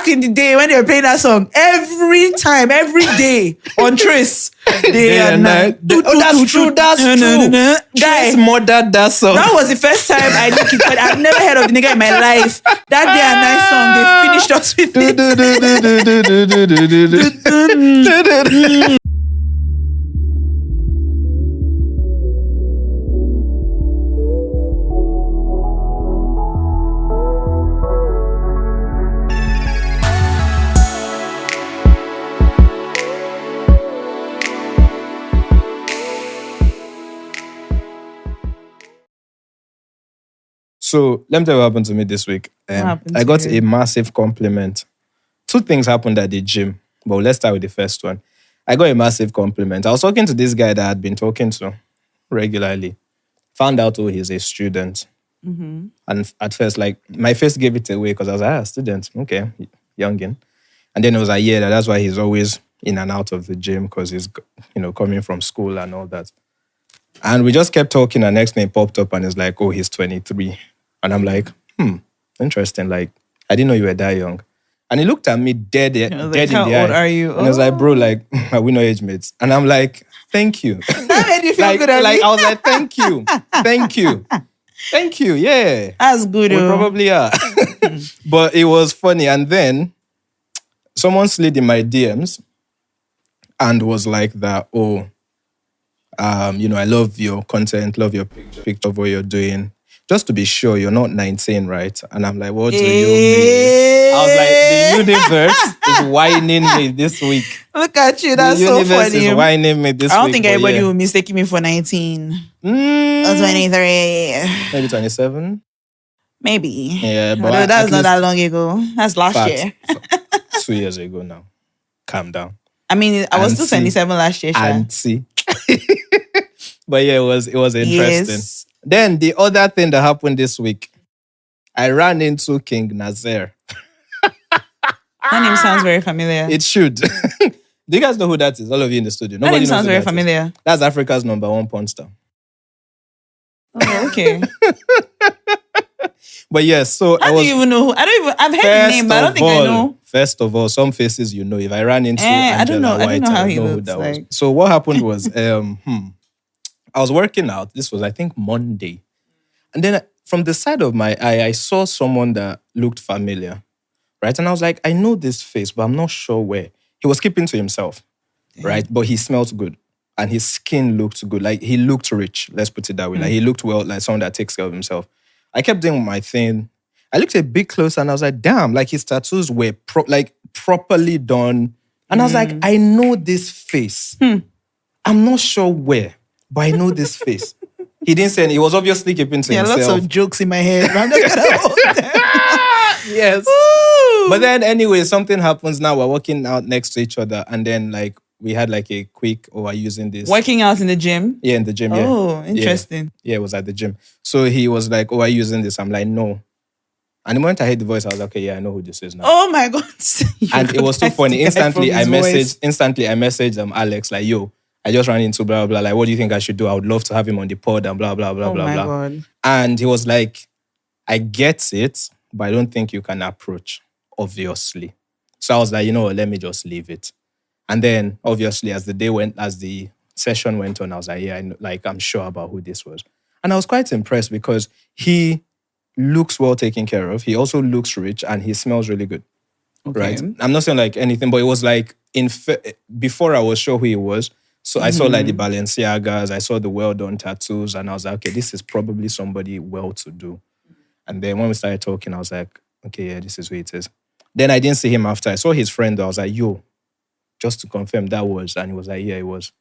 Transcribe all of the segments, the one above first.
back in the day when they were playing that song, every time, every day on Trace, day and night. That's true. Guy, Trace murdered that song. that was the first time I listened it, but I've never heard of the nigga in my life. That day and night song, they finished us with it. So let me tell you what happened to me this week. I got a massive compliment. Two things happened at the gym, but let's start with the first one. I got a massive compliment. I was talking to this guy that I had been talking to regularly. Found out, he's a student. Mm-hmm. And at first, like, my face gave it away because I was like, student, okay, youngin. And then it was like, yeah, that's why he's always in and out of the gym because he's, coming from school and all that. And we just kept talking, and next thing popped up and it's like, he's 23. And I'm like, interesting. Like, I didn't know you were that young. And he looked at me dead in the eye. How old are you? And I was like, bro, like, are we not age mates? And I'm like, thank you. That made you feel good. I was like, thank you. Thank you. Thank you. Yeah. That's good. We probably are. But it was funny. And then someone slid in my DMs and was like that, I love your content, love your picture of what you're doing. Just to be sure, you're not 19, right? And I'm like, what do you mean? I was like, the universe is whining me this week. Look at you, that's so funny. The universe is whining me this week. I don't think everybody will mistake me for 19. Or 23. Maybe 27? Maybe. Yeah, but although that's not that long ago. That's last year. 2 years ago now. Calm down. I mean, I was still 27 last year. Auntie. But yeah, it was interesting. Yes. Then the other thing that happened this week, I ran into King Nazir. That name sounds very familiar. It should. Do you guys know who that is? All of you in the studio. That name sounds very familiar. That's Africa's #1 porn star. Oh, okay. But yes, so How do you even know who? I've heard his name, but I don't think I know. First of all, some faces you know. If I ran into I don't know. White, I don't know how he who looks that like. was. So what happened was, I was working out. This was, I think, Monday. And then from the side of my eye, I saw someone that looked familiar, right? And I was like, I know this face, but I'm not sure where. He was keeping to himself, right? But he smelled good. And his skin looked good. Like, he looked rich, let's put it that way. Like, he looked well, like someone that takes care of himself. I kept doing my thing. I looked a bit closer and I was like, damn, like his tattoos were properly done. And I was like, I know this face. I'm not sure where, but I know this face. He didn't say anything. He was obviously keeping to himself. Lots of jokes in my head. I'm not gonna hold them. Yes. Woo! But then anyway, something happens now. We're working out next to each other. And then like we had like a quick, we're using this. Working out in the gym? Yeah, in the gym, yeah. Oh, interesting. Yeah, it was at the gym. So he was like, are you using this? I'm like, no. And the moment I heard the voice, I was like, okay, yeah, I know who this is now. Oh my God. And it was so funny. Instantly, I messaged Alex, like, yo, I just ran into blah, blah, blah. Like, what do you think I should do? I would love to have him on the pod and blah, blah, blah, blah, blah. God. And he was like, I get it, but I don't think you can approach, obviously. So I was like, let me just leave it. And then, obviously, as the session went on, I was like, yeah, I'm sure about who this was. And I was quite impressed because he looks well taken care of. He also looks rich and he smells really good. Okay. Right? I'm not saying like anything, but it was like before I was sure who he was. So I saw like the Balenciagas, I saw the well-done tattoos, and I was like, okay, this is probably somebody well-to-do. And then when we started talking, I was like, okay, yeah, this is who it is. Then I didn't see him after. I saw his friend. I was like, yo, just to confirm that was. And he was like, yeah, it was.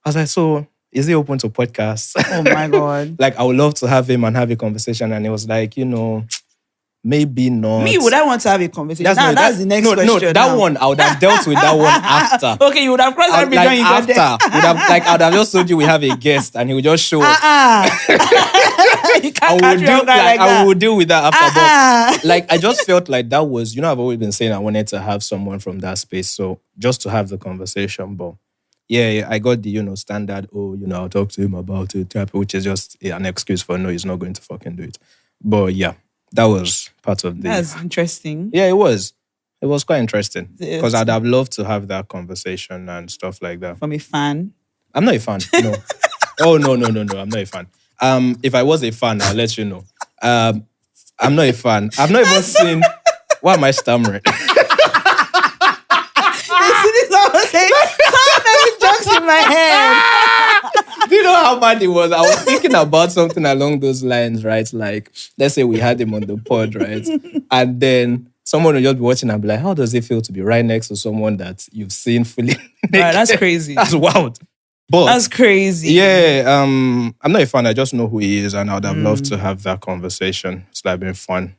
I was like, so is he open to podcasts? Oh my God. Like, I would love to have him and have a conversation. And he was like, maybe not. Me, would I want to have a conversation? That's the next question. No, that one, I would have dealt with that one after. Okay, you would have crossed that bridge when you got there. I would have just told you we have a guest and he would just show up. You can't catch me off guard like that. I will deal with that after. But like, I just felt like that was, I've always been saying I wanted to have someone from that space. So just to have the conversation. But yeah, I got the, standard, I'll talk to him about it, which is just an excuse for no, he's not going to fucking do it. But yeah, that was part of the... That's interesting. Yeah, it was. It was quite interesting It- because I'd have loved to have that conversation and stuff like that. From a fan. I'm not a fan. No. Oh no. I'm not a fan. If I was a fan, I'll let you know. I'm not a fan. I've not even seen. Why am I stammering? This is what I was saying. So many jokes in my head. Do you know how bad it was? I was thinking about something along those lines, right? Like, let's say we had him on the pod, right? And then someone will just be watching and be like, how does it feel to be right next to someone that you've seen fully naked? Right, that's crazy. That's wild. But That's crazy. yeah, I'm not a fan. I just know who he is, and I would have loved to have that conversation. It's like been fun.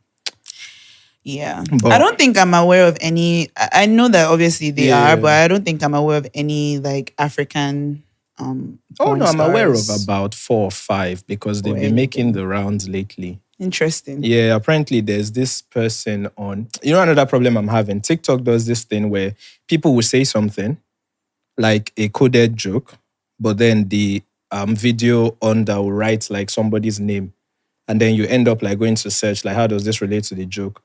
Yeah. But- I don't think I'm aware of any. I know that obviously they Yeah. are, but I don't think I'm aware of any like African. Oh porn no, I'm aware of stars. about 4 or 5 because they've Or been making anything. the rounds lately. Interesting. Yeah, apparently there's this person on. You know, another problem I'm having. TikTok does this thing where people will say something like a coded joke, but then the video under will write like somebody's name, and then you end up like going to search like how does this relate to the joke,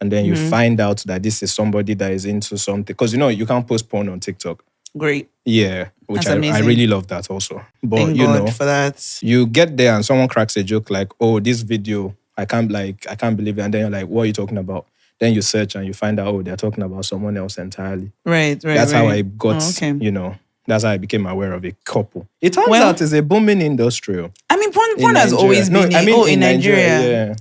and then you find out that this is somebody that is into something because you know you can't post porn on TikTok. Great. Yeah, which That's I amazing. really love that also. But Thank you God know, for that. you get there and someone cracks a joke like, "Oh, this video, I can't believe it," and then you're like, "What are you talking about?" Then you search and you find out, oh, they're talking about someone else entirely. Right. That's how right. I got, Oh, okay. you know, that's how I became aware of a couple. It turns Well- out it's a booming industry. I mean, porn in has Nigeria. always been. In Nigeria. Yeah.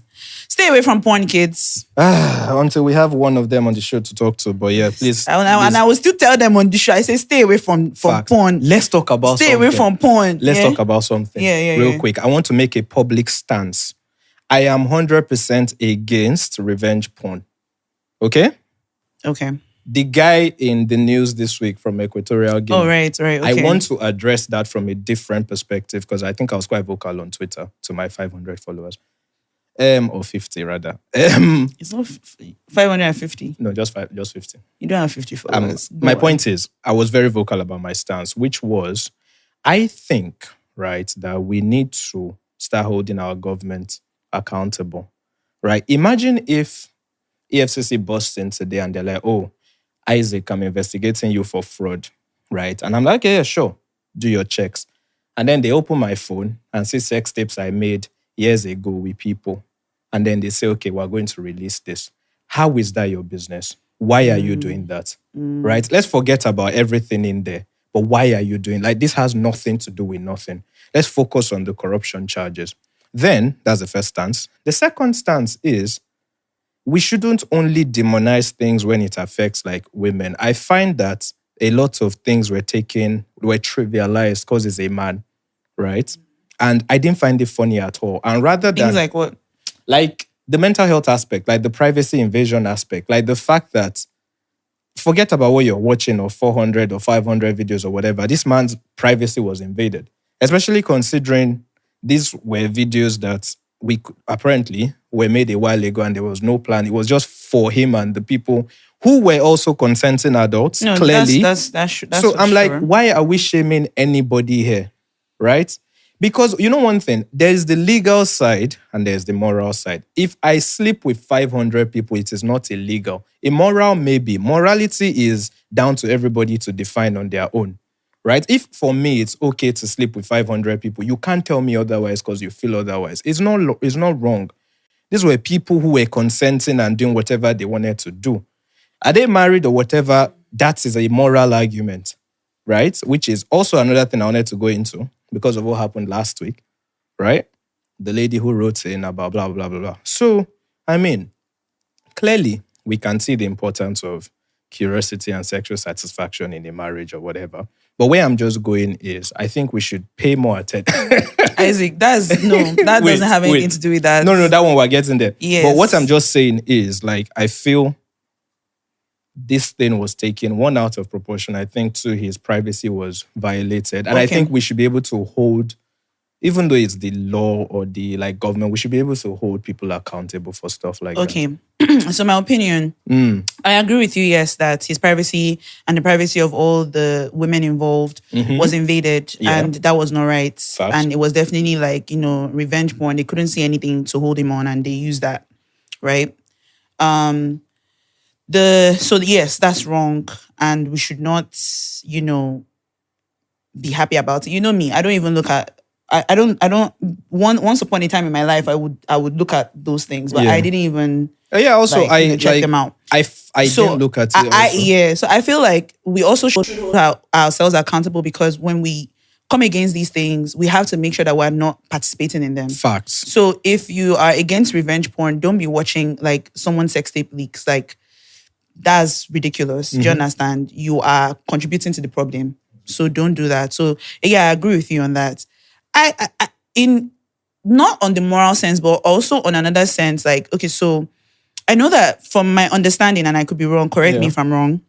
Stay away from porn, kids. Until we have one of them on the show to talk to. But yeah, please. And I will still tell them on the show. I say, stay away from Facts. porn. Let's talk about Stay something. away from porn. Let's yeah? talk about something Yeah, real yeah. quick. I want to make a public stance. I am 100% against revenge porn. Okay? Okay. The guy in the news this week from Equatorial Guinea. Oh, right. Okay. I want to address that from a different perspective because I think I was quite vocal on Twitter to my 500 followers. Or 50 rather. It's not 550. No, just 50. You don't have 50 followers. Go My on. point is, I was very vocal about my stance, which was, I think, right, that we need to start holding our government accountable, right? Imagine if EFCC busts in today and they're like, oh, Isaac, I'm investigating you for fraud, right? And I'm like, okay, yeah, sure, do your checks. And then they open my phone and see sex tapes I made years ago with people. And then they say, okay, we're going to release this. How is that your business? Why are you doing that? Right? Let's forget about everything in there. But why are you doing like this? Has nothing to do with nothing. Let's focus on the corruption charges. Then that's the first stance. The second stance is we shouldn't only demonize things when it affects like women. I find that a lot of things were trivialized because it's a man, right? And I didn't find it funny at all. And rather than Things like what? like the mental health aspect, like the privacy invasion aspect, like the fact that forget about what you're watching or 400 or 500 videos or whatever. This man's privacy was invaded, especially considering these were videos that apparently were made a while ago and there was no plan. It was just for him and the people who were also consenting adults, No, clearly. That's So I'm like, sure. why are we shaming anybody here? Right? Because you know one thing, there's the legal side and there's the moral side. If I sleep with 500 people, it is not illegal. Immoral, maybe. Morality is down to everybody to define on their own. Right? If for me it's okay to sleep with 500 people, you can't tell me otherwise because you feel otherwise. It's not wrong. These were people who were consenting and doing whatever they wanted to do. Are they married or whatever? That is a moral argument, right? Which is also another thing I wanted to go into because of what happened last week, right? The lady who wrote in about blah, blah, blah, blah. So, I mean, clearly we can see the importance of curiosity and sexual satisfaction in a marriage or whatever. But where I'm just going is I think we should pay more attention. Isaac, that doesn't have anything to do with that. No, that one we're getting there. Yes. But what I'm just saying is like, I feel this thing was taken, one, out of proportion. I think, two, his privacy was violated. And I Okay. think we should be able to hold, even though it's the law or the like government, we should be able to hold people accountable for stuff like that. Okay. So my opinion, I agree with you, yes, that his privacy and the privacy of all the women involved was invaded, Yeah. and that was not right. Facts. And it was definitely like, revenge porn. They couldn't see anything to hold him on and they used that, right? Yes, that's wrong, and we should not, be happy about it. You know me, I don't even look at. I don't. Once upon a time in my life, I would look at those things, but I didn't even. Yeah. Also, check them out. I didn't look at it. So I feel like we also should hold ourselves accountable, because when we come against these things, we have to make sure that we're not participating in them. Facts. So if you are against revenge porn, don't be watching like someone's sex tape leaks. Like, that's ridiculous. Do you understand? You are contributing to the problem. So don't do that. So yeah, I agree with you on that. I in not on the moral sense, but also on another sense, like, okay, so I know that from my understanding, and I could be wrong, correct me if I'm wrong.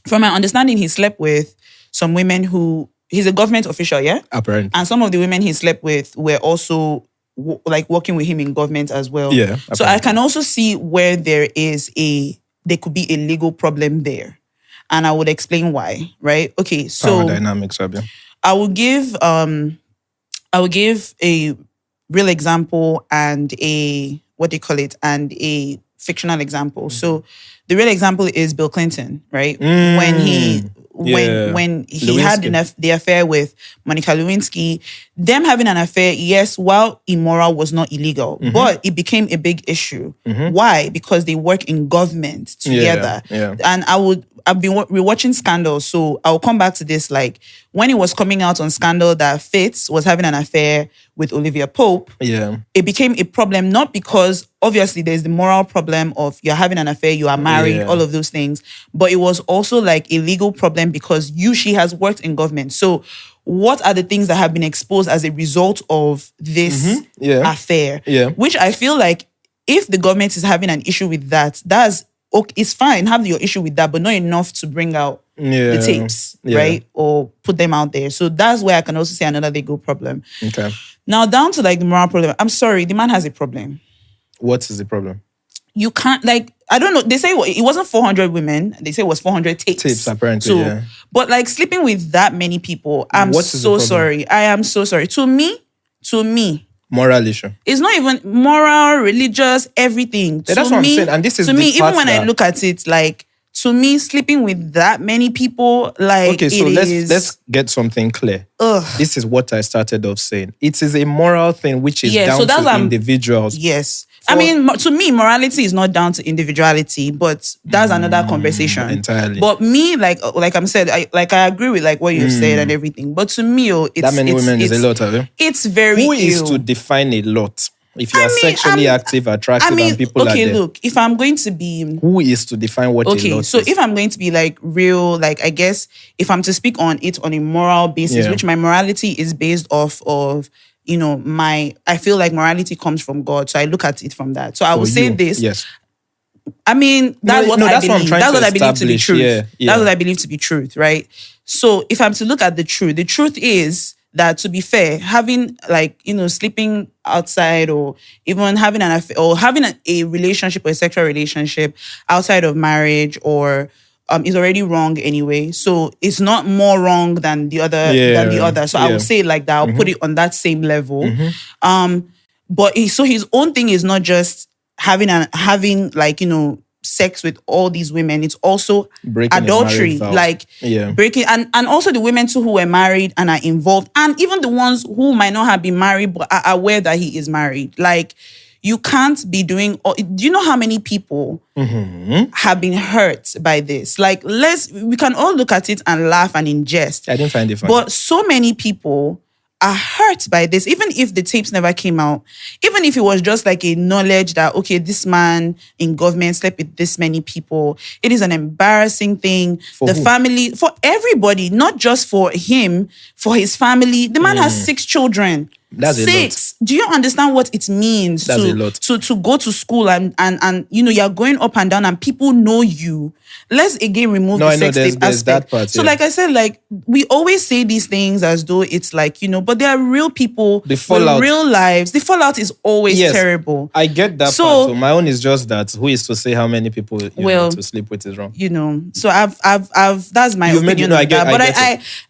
From my understanding, he slept with some women who, he's a government official, yeah? Apparently. And some of the women he slept with were also working with him in government as well. Yeah. Apparently. So I can also see where there could be a legal problem there. And I would explain why, right? Okay, so power dynamics, Abia. I will give a real example and a fictional example. So the real example is Bill Clinton, right? When he had the affair with Monica Lewinsky, them having an affair, yes, while immoral, was not illegal, but it became a big issue. Why? Because they work in government together. And I've been rewatching Scandal, so I'll come back to this. Like, when it was coming out on Scandal that Fitz was having an affair with Olivia Pope, it became a problem, not because obviously there's the moral problem of you're having an affair, you are married, all of those things, but it was also like a legal problem because she has worked in government. So what are the things that have been exposed as a result of this affair? Which I feel like if the government is having an issue with that, that's okay, it's fine, have your issue with that, but not enough to bring out the tapes, right? Or put them out there. So that's where I can also say another legal problem. Okay. Now down to like the moral problem. I'm sorry, the man has a problem. What is the problem? You can't, like, I don't know. They say it wasn't 400 women. They say it was 400 tapes. Tapes, apparently, yeah. But like sleeping with that many people, I'm so sorry. I am so sorry. To me, moral issue. It's not even moral, religious, everything. Yeah, that's what I'm saying. And this is to me, even when I look at it, like, to me, sleeping with that many people, like, okay, so let's get something clear. This is what I started off saying. It is a moral thing which is down to individuals. Yes. I mean, to me, morality is not down to individuality, but that's another conversation. Entirely. But me, like I'm said, I agree with like what you've said and everything. But to me, it's that many women is a lot of it. It's very Who is to define a lot? If you are sexually active, attractive, and people are there. Okay, look, if I'm going to be... Who is to define what is not? So if I'm going to be like real, like I guess if I'm to speak on it on a moral basis, which my morality is based off of, I feel like morality comes from God. So I look at it from that. So I will say this. Yes. I mean, that's what I believe. That's what I believe to be truth. Yeah. That's what I believe to be truth, right? So if I'm to look at the truth is that, to be fair, having like, sleeping outside or even having an affair or having a relationship or a sexual relationship outside of marriage or is already wrong anyway. So it's not more wrong than the other. So I would say it like that. I'll put it on that same level. But his own thing is not just having sex with all these women. It's also breaking adultery, breaking and also the women too who were married and are involved, and even the ones who might not have been married but are aware that he is married. Like, you can't be doing. Do you know how many people have been hurt by this? Like, we can all look at it and laugh and ingest. I didn't find it funny. But so many people are hurt by this, even if the tapes never came out, even if it was just like a knowledge that, okay, this man in government slept with this many people. It is an embarrassing thing. For family, for everybody, not just for him, for his family. The man has 6 children. That's 6. Do you understand what it means to go to school and you're going up and down and people know you? Let's again remove the sex tape aspect. That part, so like I said, like we always say these things as though it's like, but there are real people with real lives. The fallout is always terrible. I get that part. So my own is just that who is to say how many people to sleep with is wrong. So I've that's my opinion on that. But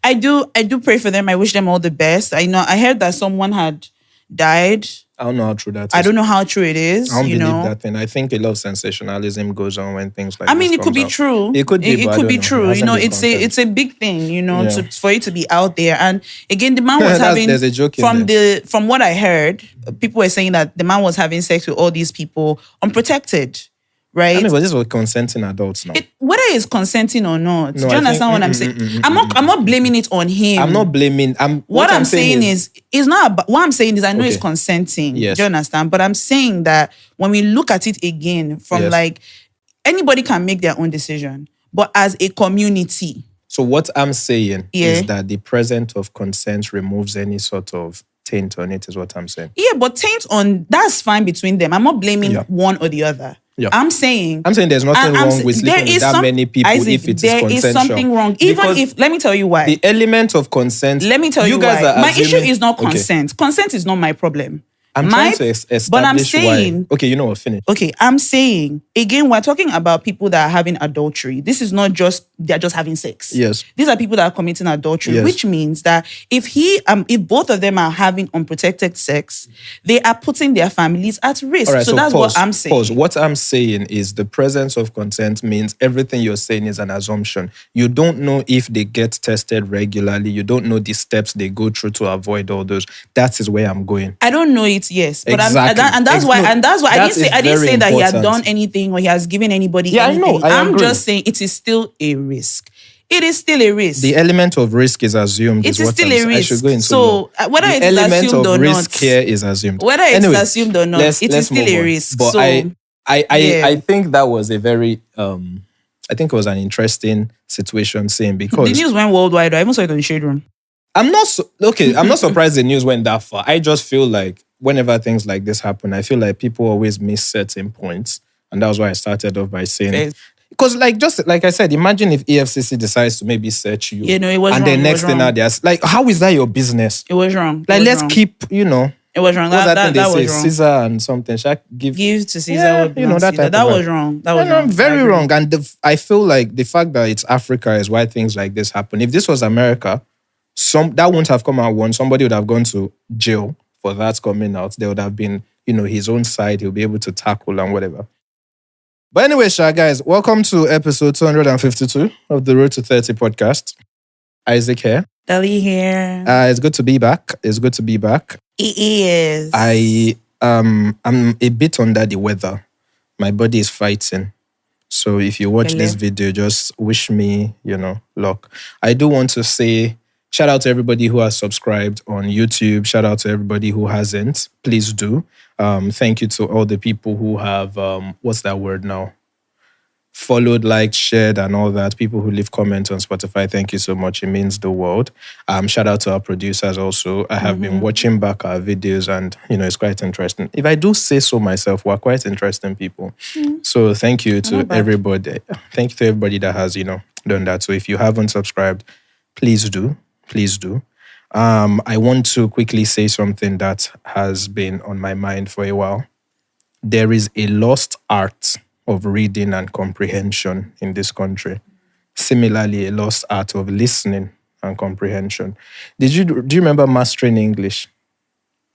I do pray for them. I wish them all the best. I heard that someone had died I don't know how true that is. I don't know how true it is. I don't believe that thing. I think a lot of sensationalism goes on when things like I mean, this it could be out. true. It could be. It could be true. It's a big thing. For it to be out there. And again, the man was having. There's a joke from what I heard, people were saying that the man was having sex with all these people unprotected. Right. I mean, but this was consenting adults now. Whether it's consenting or not, do you understand what I'm saying? I'm not blaming it on him. I'm not blaming. What I'm saying is it's not about, what I'm saying is I know it's consenting. Yes. Do you understand? But I'm saying that when we look at it again from like anybody can make their own decision, but as a community. So what I'm saying is that the presence of consent removes any sort of taint on it, is what I'm saying. Yeah, but taint on, that's fine between them. I'm not blaming one or the other. Yeah. I'm saying there's nothing wrong with sleeping with that many people, Isaac, if it is consensual. There is something wrong. Let me tell you why. The element of consent. Let me tell you why. My issue is not consent. Consent is not my problem. I'm trying to establish but I'm saying, why. Okay, you know what, finish. Okay, I'm saying, again, we're talking about people that are having adultery. This is not just, they're just having sex. Yes. These are people that are committing adultery, which means that if both of them are having unprotected sex, they are putting their families at risk. Right, so that's what I'm saying. Pause. What I'm saying is the presence of consent means everything you're saying is an assumption. You don't know if they get tested regularly. You don't know the steps they go through to avoid all those. That is where I'm going. I don't know it. Yes, but exactly. That's why I didn't say that he had done anything or he has given anybody anything. I know. I'm just saying it is still a risk. It is still a risk. The element of risk is assumed. It is still a risk. I should go into so whether it is assumed or not, risk here is assumed. Whether it is assumed or not, it is still a risk. But I think that was a very I think it was an interesting situation saying because the news went worldwide. I even saw it on the Shade Room. I'm not surprised the news went that far. I just feel like whenever things like this happen, I feel like people always miss certain points. And that was why I started off by saying, because just like I said, imagine if EFCC decides to maybe search you. It was wrong. And then next thing out there's like, how is that your business? It was wrong. Let's keep, It was wrong. That was wrong. Caesar and something. Give to Caesar. That was wrong. That was wrong. Very wrong. And I feel like the fact that it's Africa is why things like this happen. If this was America, that wouldn't have come out once. Somebody would have gone to jail for that coming out. There would have been, his own side. He'll be able to tackle and whatever. But anyway, guys, welcome to episode 252 of the Road to 30 podcast. Isaac here. Dali here. It's good to be back. It is. I'm a bit under the weather. My body is fighting. So if you watch this video, just wish me, luck. I do want to say shout out to everybody who has subscribed on YouTube. Shout out to everybody who hasn't. Please do. Thank you to all the people who have, what's that word now? Followed, liked, shared, and all that. People who leave comments on Spotify, thank you so much. It means the world. Shout out to our producers also. I have been watching back our videos and, it's quite interesting. If I do say so myself, we're quite interesting people. So thank you to everybody. Thank you to everybody that has, done that. So if you haven't subscribed, please do. Please do. I want to quickly say something that has been on my mind for a while. There is a lost art of reading and comprehension in this country. Similarly, a lost art of listening and comprehension. Do you remember mastering English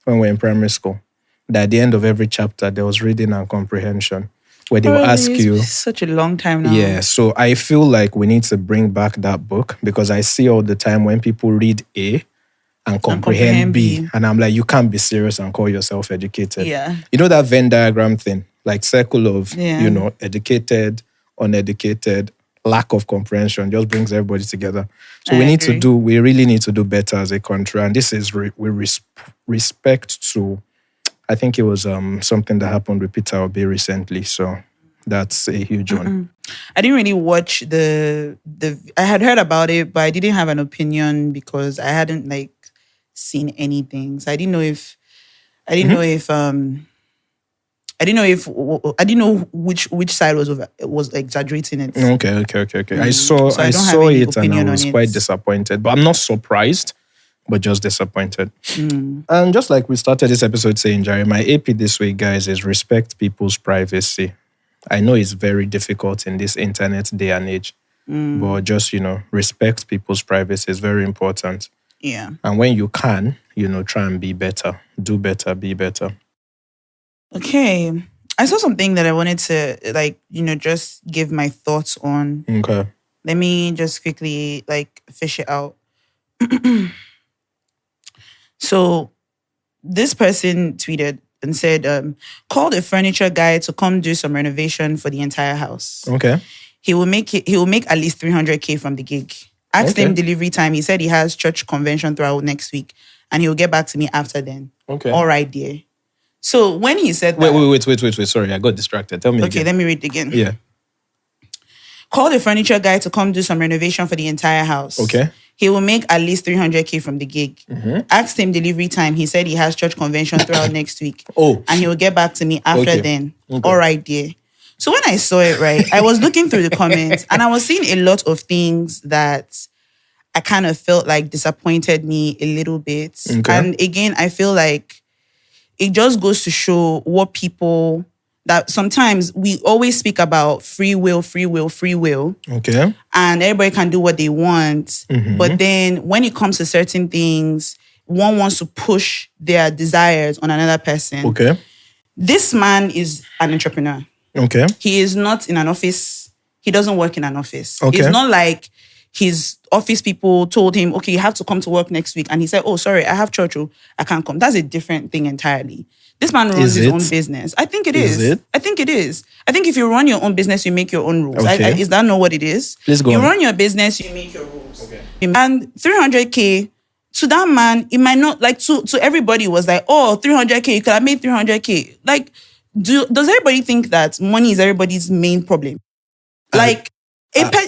when we were in primary school? That at the end of every chapter, there was reading and comprehension, where they will ask you. Such a long time now. Yeah, so I feel like we need to bring back that book because I see all the time when people read A and comprehend B. And I'm like, you can't be serious and call yourself educated. Yeah. You know that Venn diagram thing? Like circle of, educated, uneducated, lack of comprehension just brings everybody together. So we really need to do better as a country. And this is with respect to, I think it was something that happened with Peter Obi recently. So that's a huge one. I didn't really watch the I had heard about it, but I didn't have an opinion because I hadn't seen anything. So I didn't know which side was exaggerating it. Okay. I saw it and I was quite disappointed. But I'm not surprised, but just disappointed. And just like we started this episode saying, Jerry, my AP this week, guys, is respect people's privacy. I know it's very difficult in this internet day and age, but just, respect people's privacy is very important. Yeah. And when you can, try and be better. Do better, be better. Okay. I saw something that I wanted to just give my thoughts on. Okay. Let me just quickly fish it out. So this person tweeted and said, call the furniture guy to come do some renovation for the entire house. Okay. He will make at least 300K from the gig. Asked him delivery time. He said he has church convention throughout next week and he will get back to me after then. Okay. All right, dear. So when he said that... Wait. Sorry, I got distracted. Tell me again. Okay, let me read it again. Yeah. Call the furniture guy to come do some renovation for the entire house. Okay. He will make at least 300K from the gig. Mm-hmm. Asked him delivery time. He said he has church convention throughout next week. Oh. And he will get back to me after then. Okay. All right, dear. So when I saw it, right, I was looking through the comments and I was seeing a lot of things that I kind of felt like disappointed me a little bit. Okay. And again, I feel like it just goes to show what people... that sometimes we always speak about free will. Okay. And everybody can do what they want. Mm-hmm. But then when it comes to certain things, one wants to push their desires on another person. Okay. This man is an entrepreneur. Okay. He is not in an office. He doesn't work in an office. Okay. It's not like his office people told him, okay, you have to come to work next week. And he said, oh, sorry, I have church. I can't come. That's a different thing entirely. This man runs his own business. I think it is. I think it is. I think if you run your own business, you make your own rules. Okay. Is that not what it is? Please go on. You run your business, you make your rules. Okay. And 300K, to that man, it might not, like to everybody it was like, oh, 300K, you could have made 300K. Like, does everybody think that money is everybody's main problem? Like,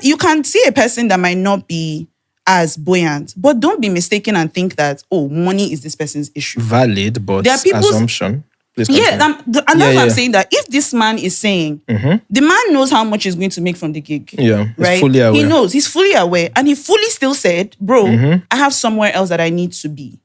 you can see a person that might not be as buoyant, but don't be mistaken and think that, oh, money is this person's issue. Valid, but there are assumption. Yeah, and that's why I'm saying that if this man is saying, the man knows how much he's going to make from the gig. Yeah, right? Fully aware. He knows, he's fully aware. And he fully still said, bro, I have somewhere else that I need to be.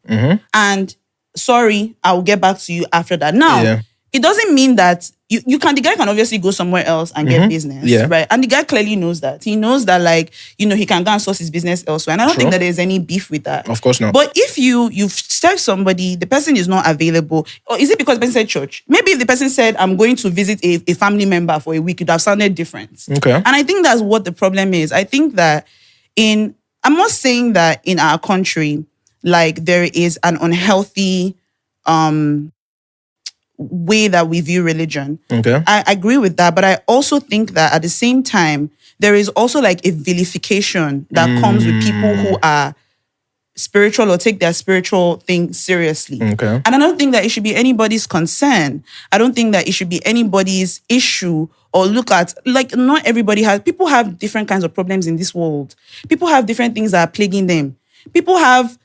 And sorry, I'll get back to you after that. Now, it doesn't mean that the guy can obviously go somewhere else and get business, right? And the guy clearly knows that. He knows that, he can go and source his business elsewhere. And I don't think that there's any beef with that. Of course not. But if you've served somebody, the person is not available, or is it because the person said church? Maybe if the person said, I'm going to visit a family member for a week, it would have sounded different. Okay. And I think that's what the problem is. I think that I'm not saying that in our country, there is an unhealthy way that we view religion. Okay. I agree with that, but I also think that at the same time, there is also a vilification that comes with people who are spiritual or take their spiritual thing seriously. Okay. And I don't think that it should be anybody's concern. I don't think that it should be anybody's issue or look at, not everybody people have different kinds of problems in this world. People have different things that are plaguing them. People have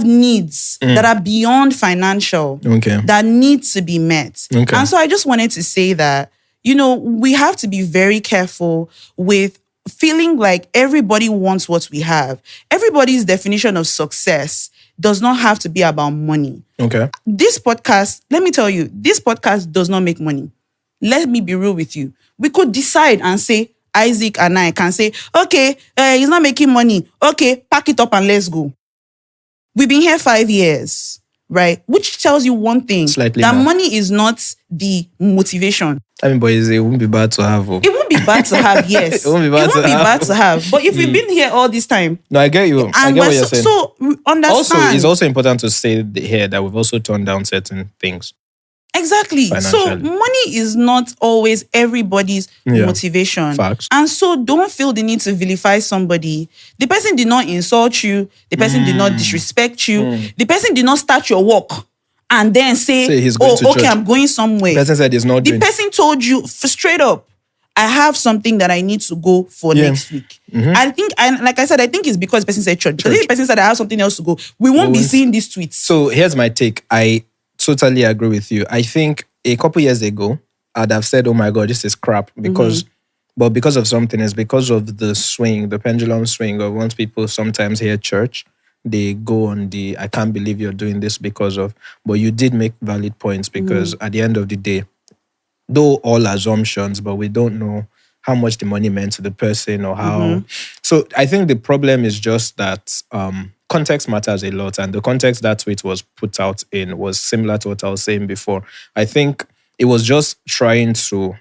needs that are beyond financial, that need to be met. Okay. And so I just wanted to say that, we have to be very careful with feeling like everybody wants what we have. Everybody's definition of success does not have to be about money. Okay. This podcast, let me tell you, this podcast does not make money. Let me be real with you. We could decide and say, Isaac and I can say, okay, he's not making money. Okay, pack it up and let's go. We've been here 5 years, right? Which tells you one thing. Slightly that more. Money is not the motivation. I mean, boys, it won't be bad to have. It won't be bad to have, yes. It won't be bad to have. But if we've been here all this time. No, I get you. I get what you're saying. So understand. Also, it's also important to say here that we've also turned down certain things. Exactly. So money is not always everybody's motivation. Facts. And so don't feel the need to vilify somebody. The person did not insult you. The person did not disrespect you. The person did not start your work and then say he's going to church. I'm going somewhere. The person said he's not The person told you straight up, I have something that I need to go for next week. I think, and like I said, I think it's because the person said church. Because if the person said I have something else to go, we won't be seeing these tweets. So here's my take. I totally agree with you. I think a couple years ago, I'd have said, oh my God, this is crap. But because of something, it's because of the swing, the pendulum swing of once people sometimes hear church, they go on the, I can't believe you're doing this because of, but you did make valid points because at the end of the day, though all assumptions, but we don't know how much the money meant to the person or how. So I think the problem is just that context matters a lot. And the context that tweet was put out in was similar to what I was saying before. I think It was just trying to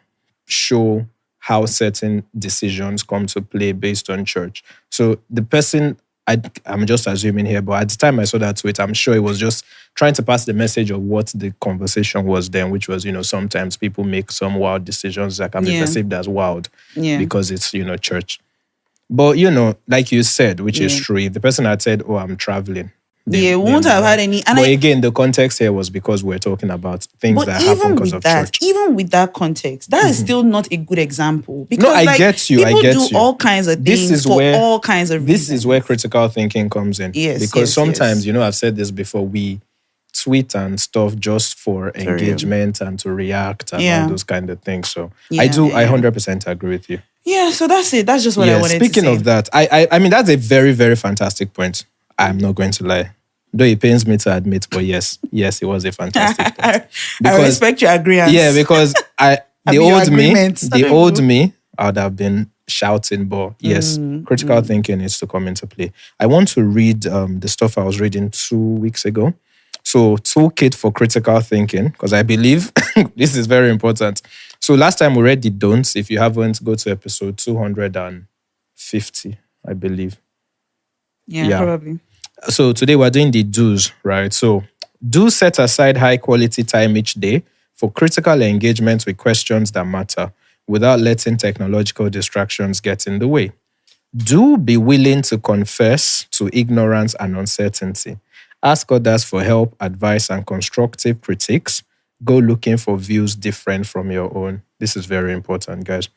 show how certain decisions come to play based on church. So the person, I'm just assuming here, but at the time I saw that tweet, I'm sure it was just trying to pass the message of what the conversation was then, which was, sometimes people make some wild decisions that can be perceived as wild because it's, church. But, like you said, which is true, if the person had said, oh, I'm traveling, won't have had any. And again, the context here was because we're talking about things that happen because of church. Even with that context, that is still not a good example. Because, no, I get you. People do all kinds of things all kinds of reasons. This is where critical thinking comes in. Yes, because sometimes, I've said this before, we tweet and stuff just for engagement and to react and all those kind of things. So I 100% agree with you. Yeah, so that's it. That's just what I wanted to say. Speaking of that, I mean, that's a very, very fantastic point. I'm not going to lie. Though it pains me to admit, but yes, it was a fantastic point. I respect your agreement. Yeah, because the old me, I would have been shouting, but yes, critical thinking needs to come into play. I want to read the stuff I was reading 2 weeks ago. So, toolkit for critical thinking, because I believe this is very important. So last time we read the don'ts. If you haven't, go to episode 250, I believe. Yeah, probably. So today we're doing the do's, right? So do set aside high quality time each day for critical engagement with questions that matter without letting technological distractions get in the way. Do be willing to confess to ignorance and uncertainty. Ask others for help, advice, and constructive critiques. Go looking for views different from your own. This is very important, guys.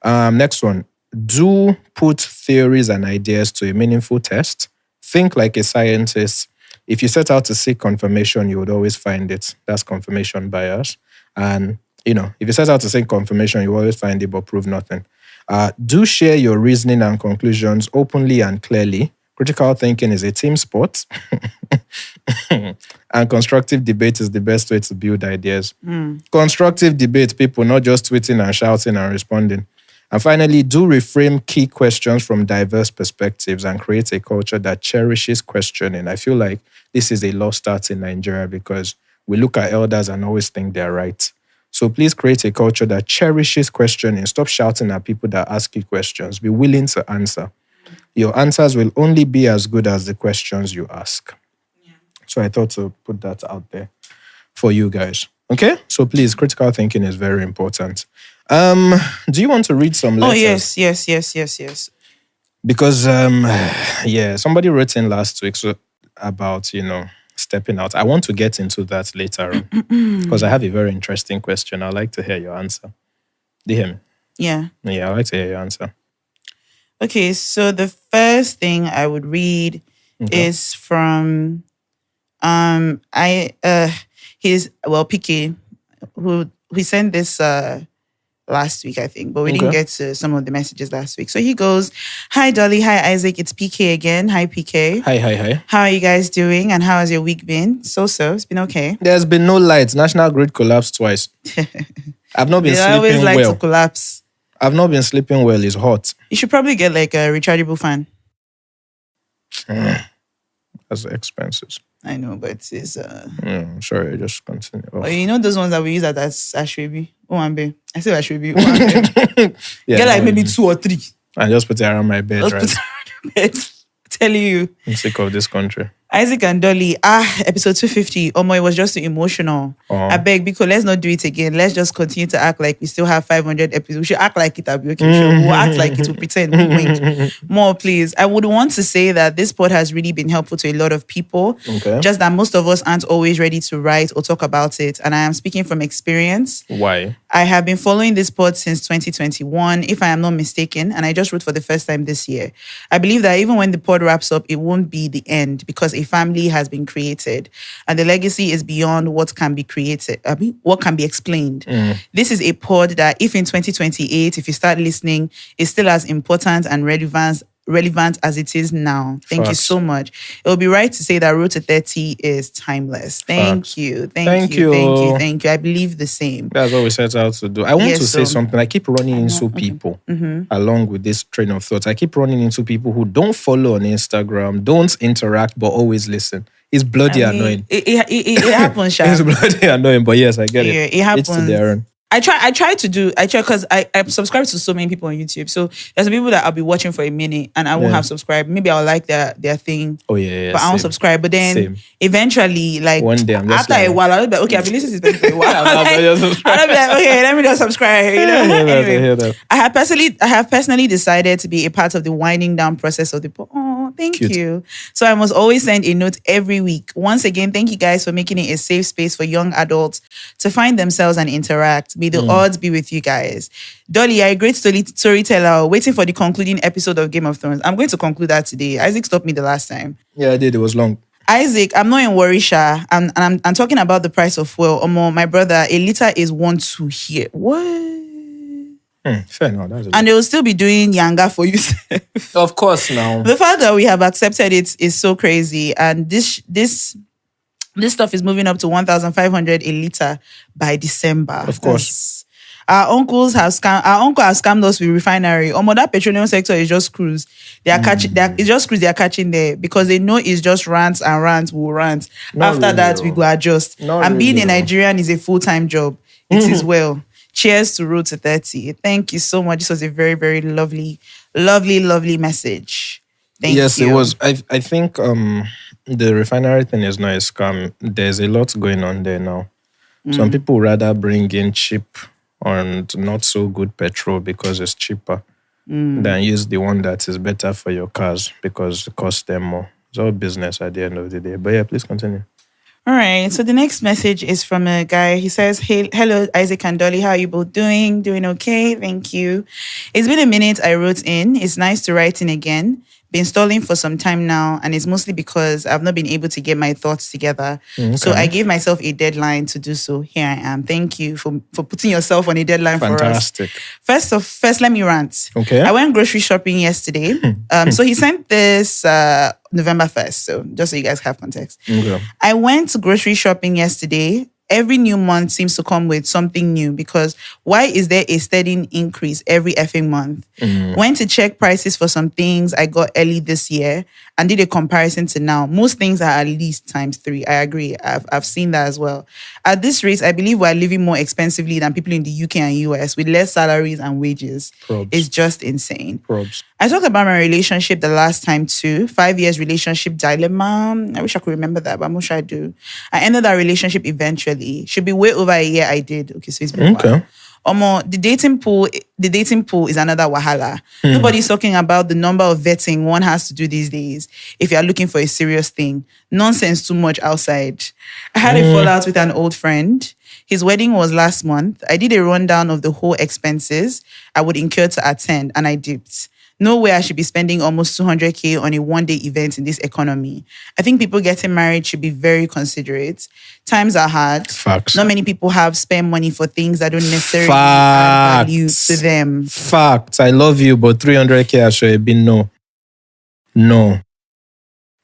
Next one. Do put theories and ideas to a meaningful test. Think like a scientist. If you set out to seek confirmation, you would always find it. That's confirmation bias. And, if you set out to seek confirmation, you always find it, but prove nothing. Do share your reasoning and conclusions openly and clearly. Critical thinking is a team sport. And constructive debate is the best way to build ideas. Constructive debate, people, not just tweeting and shouting and responding. And finally, do reframe key questions from diverse perspectives and create a culture that cherishes questioning. I feel like this is a lost art in Nigeria because we look at elders and always think they're right. So please create a culture that cherishes questioning. Stop shouting at people that ask you questions. Be willing to answer. Your answers will only be as good as the questions you ask. Yeah. So I thought to put that out there for you guys. Okay? So please, critical thinking is very important. Do you want to read some letters? Oh, yes. Because, somebody wrote in last week about, stepping out. I want to get into that later on because I have a very interesting question. I'd like to hear your answer. Do you hear me? Yeah. Yeah, I'd like to hear your answer. Okay, so the first thing I would read is from PK, who he sent this last week, I think, but we didn't get to some of the messages last week. So he goes, "Hi Dolly, hi Isaac, it's PK again. Hi PK. Hi. How are you guys doing and how has your week been?" So, it's been okay. There's been no lights. National grid collapsed twice. I've not been sleeping well. They always like to collapse. I've not been sleeping well. It's hot. You should probably get like a rechargeable fan. That's expenses. I know, but it's sorry, just continue. Oh. You know those ones that we use at Ashwebi? Owambe. I said Ashwebi. Get like maybe 2 or 3. And just put it around my bed, right? Telling you. I'm sick of this country. Isaac and Dolly, episode 250. It was just too emotional. I beg, because let's not do it again. Let's just continue to act like we still have 500 episodes. We should act like it. We'll act like it. We'll pretend. Wink. More, please. I would want to say that this pod has really been helpful to a lot of people. Okay. Just that most of us aren't always ready to write or talk about it. And I am speaking from experience. Why? I have been following this pod since 2021, if I am not mistaken, and I just wrote for the first time this year. I believe that even when the pod wraps up, it won't be the end because a family has been created and the legacy is beyond what can be created, what can be explained. This is a pod that if in 2028, if you start listening, is still as important and relevant as it is now. Thank you so much. It will be right to say that Road to 30 is timeless. Thank you. Thank you. I believe the same. That's what we set out to do. I want to say something. I keep running into people along with this train of thought. I keep running into people who don't follow on Instagram, don't interact, but always listen. It's bloody annoying. It happens, Sha. It's bloody annoying, but yes, I get it. Yeah, it happens. It's to their own. I try because I subscribe to so many people on YouTube. So there's some people that I'll be watching for a minute and I won't have subscribed. Maybe I'll like their thing. Oh yeah, but I won't subscribe. But then eventually, like one day, I'm just after a while, I'll be like, okay, I've been listening to this for a while. I'll be like, okay, let me just subscribe. You know, anyway, I have personally decided to be a part of the winding down process of the. Oh, thank you. So I must always send a note every week. Once again, thank you guys for making it a safe space for young adults to find themselves and interact. May the odds be with you guys. Dolly, you're a great storyteller. Waiting for the concluding episode of Game of Thrones. I'm going to conclude that today. Isaac stopped me the last time. Yeah, I did. It was long. Isaac, I'm not in worry, Sha. I'm talking about the price of fuel. My brother, a liter is 1.2 here. What? Fair enough. And they will still be doing Yanga for you. Of course, now. The fact that we have accepted it is so crazy. And this stuff is moving up to 1,500 a liter by December. Of course. Our uncle has scammed us with refinery. That petroleum sector is just cruise. They are catching. It's just cruise. They are catching there because they know it's just rants and rants. We'll rant. After really, that, we go adjust. And being a Nigerian is a full-time job. It is well. Cheers to Road to 30. Thank you so much. This was a very, very lovely, lovely, lovely message. Thank you. Yes, it was. I think the refinery thing is not a scam. There's a lot going on there now. Some people rather bring in cheap and not so good petrol because it's cheaper than use the one that is better for your cars because it costs them more. It's all business at the end of the day. But yeah, please continue. All right. So the next message is from a guy. He says, "Hey, hello, Isaac and Dolly. How are you both doing? Doing okay? Thank you. It's been a minute I wrote in. It's nice to write in again. Been stalling for some time now, and it's mostly because I've not been able to get my thoughts together. Okay. So I gave myself a deadline to do so. Here I am. Thank you for putting yourself on a deadline for us. Fantastic. First, let me rant. Okay. I went grocery shopping yesterday. So he sent this November 1st. So just so you guys have context. Okay. I went grocery shopping yesterday. Every new month seems to come with something new because why is there a steady increase every effing month? Went to check prices for some things I got early this year and did a comparison to now. Most things are at least times 3. I agree. I've seen that as well. At this rate, I believe we're living more expensively than people in the UK and US with less salaries and wages. Probs. It's just insane. Probs. I talked about my relationship the last time too. 5 years relationship dilemma. I wish I could remember that, but I'm not sure I do. I ended that relationship eventually. Should be way over a year I did. Okay, so it's been a while. The dating pool is another wahala. Nobody's talking about the number of vetting one has to do these days if you're looking for a serious thing. Nonsense too much outside. I had a fallout with an old friend. His wedding was last month. I did a rundown of the whole expenses I would incur to attend and I dipped. No way I should be spending almost 200K on a one-day event in this economy. I think people getting married should be very considerate. Times are hard. Facts. Not many people have spent money for things that don't necessarily add value to them. Facts. I love you, but 300K I should have been no.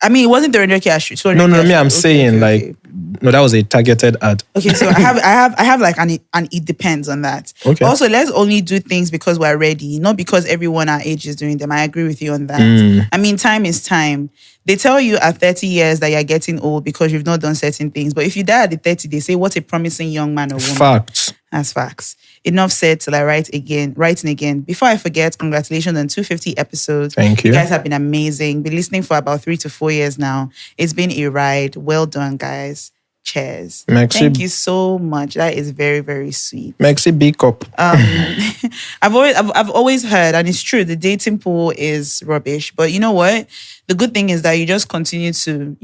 I mean, it wasn't 300K I should. No, I'm saying like, no, that was a targeted ad. Okay, so I have like an it depends on that. Okay. Also, let's only do things because we're ready, not because everyone our age is doing them. I agree with you on that. I mean, time is time. They tell you at 30 years that you're getting old because you've not done certain things. But if you die at the 30, they say, what a promising young man or woman. Facts. That's facts. Enough said till I writing again. Before I forget, congratulations on 250 episodes. Thank you. You guys have been amazing. Been listening for about 3 to 4 years now. It's been a ride. Well done, guys. Cheers. Merci. Thank you so much. That is very, very sweet. Merci, big up. I've always heard, and it's true, the dating pool is rubbish. But you know what? The good thing is that you just continue to,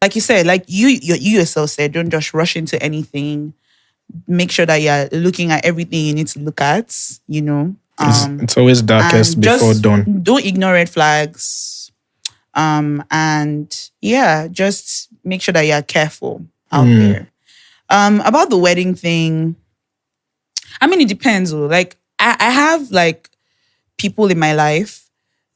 like you said, like you yourself said, don't just rush into anything. Make sure that you're looking at everything you need to look at, It's always darkest before dawn. Don't ignore red flags. And yeah, just make sure that you're careful out there. About the wedding thing, I mean, it depends. Like, I have like people in my life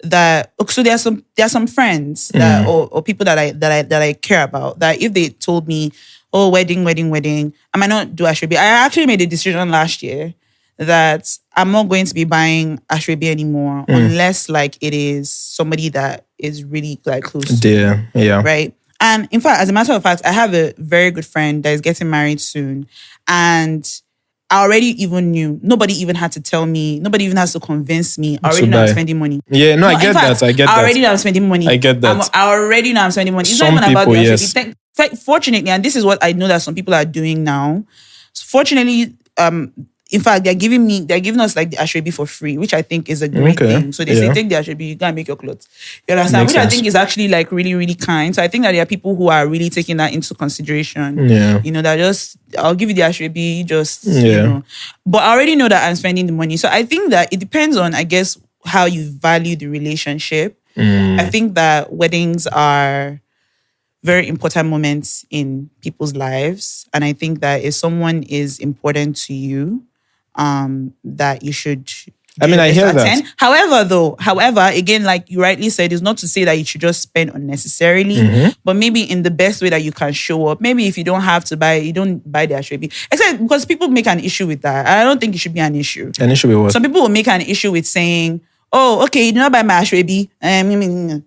that, so there are some friends that or people that I care about that if they told me, oh, wedding, I might not do Ashwebi. I actually made a decision last year that I'm not going to be buying Ashwebi anymore unless like it is somebody that is really like close to me, yeah. right? And in fact, as a matter of fact, I have a very good friend that is getting married soon. And I already even knew. Nobody even had to tell me. Nobody even has to convince me. I already know I'm spending money. Yeah, no, I get that. I already know I'm spending money. I get that. I already know I'm spending money. It's Some not even people, about the yes. Fortunately, and this is what I know that some people are doing now. Fortunately, in fact, they're giving us like the ashrebi for free, which I think is a great thing. So they say, take the ashrebi, you go and make your clothes. You understand? Makes sense. I think is actually like really, really kind. So I think that there are people who are really taking that into consideration. Yeah. You know, that just, I'll give you the ashrebi, just, you know. But I already know that I'm spending the money. So I think that it depends on, I guess, how you value the relationship. I think that weddings are very important moments in people's lives. And I think that if someone is important to you, that you should I hear that. However, again, like you rightly said, it's not to say that you should just spend unnecessarily, but maybe in the best way that you can show up. Maybe if you don't have to buy, you don't buy the ashrebi. Except because people make an issue with that. I don't think it should be an issue. An issue with what? Some people will make an issue with saying, oh, okay, you do not buy my ashrebi.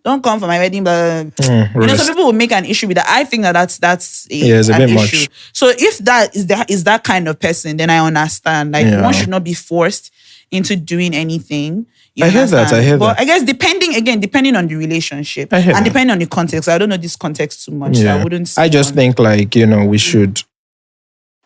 Don't come for my wedding. Some people will make an issue with that. I think that that's it's a bit issue. much. So if that is that kind of person, then I understand. Like one should not be forced into doing anything. I hear that. But I guess depending on the relationship and depending on the context. I don't know this context too much. So I wouldn't. I just think like we should.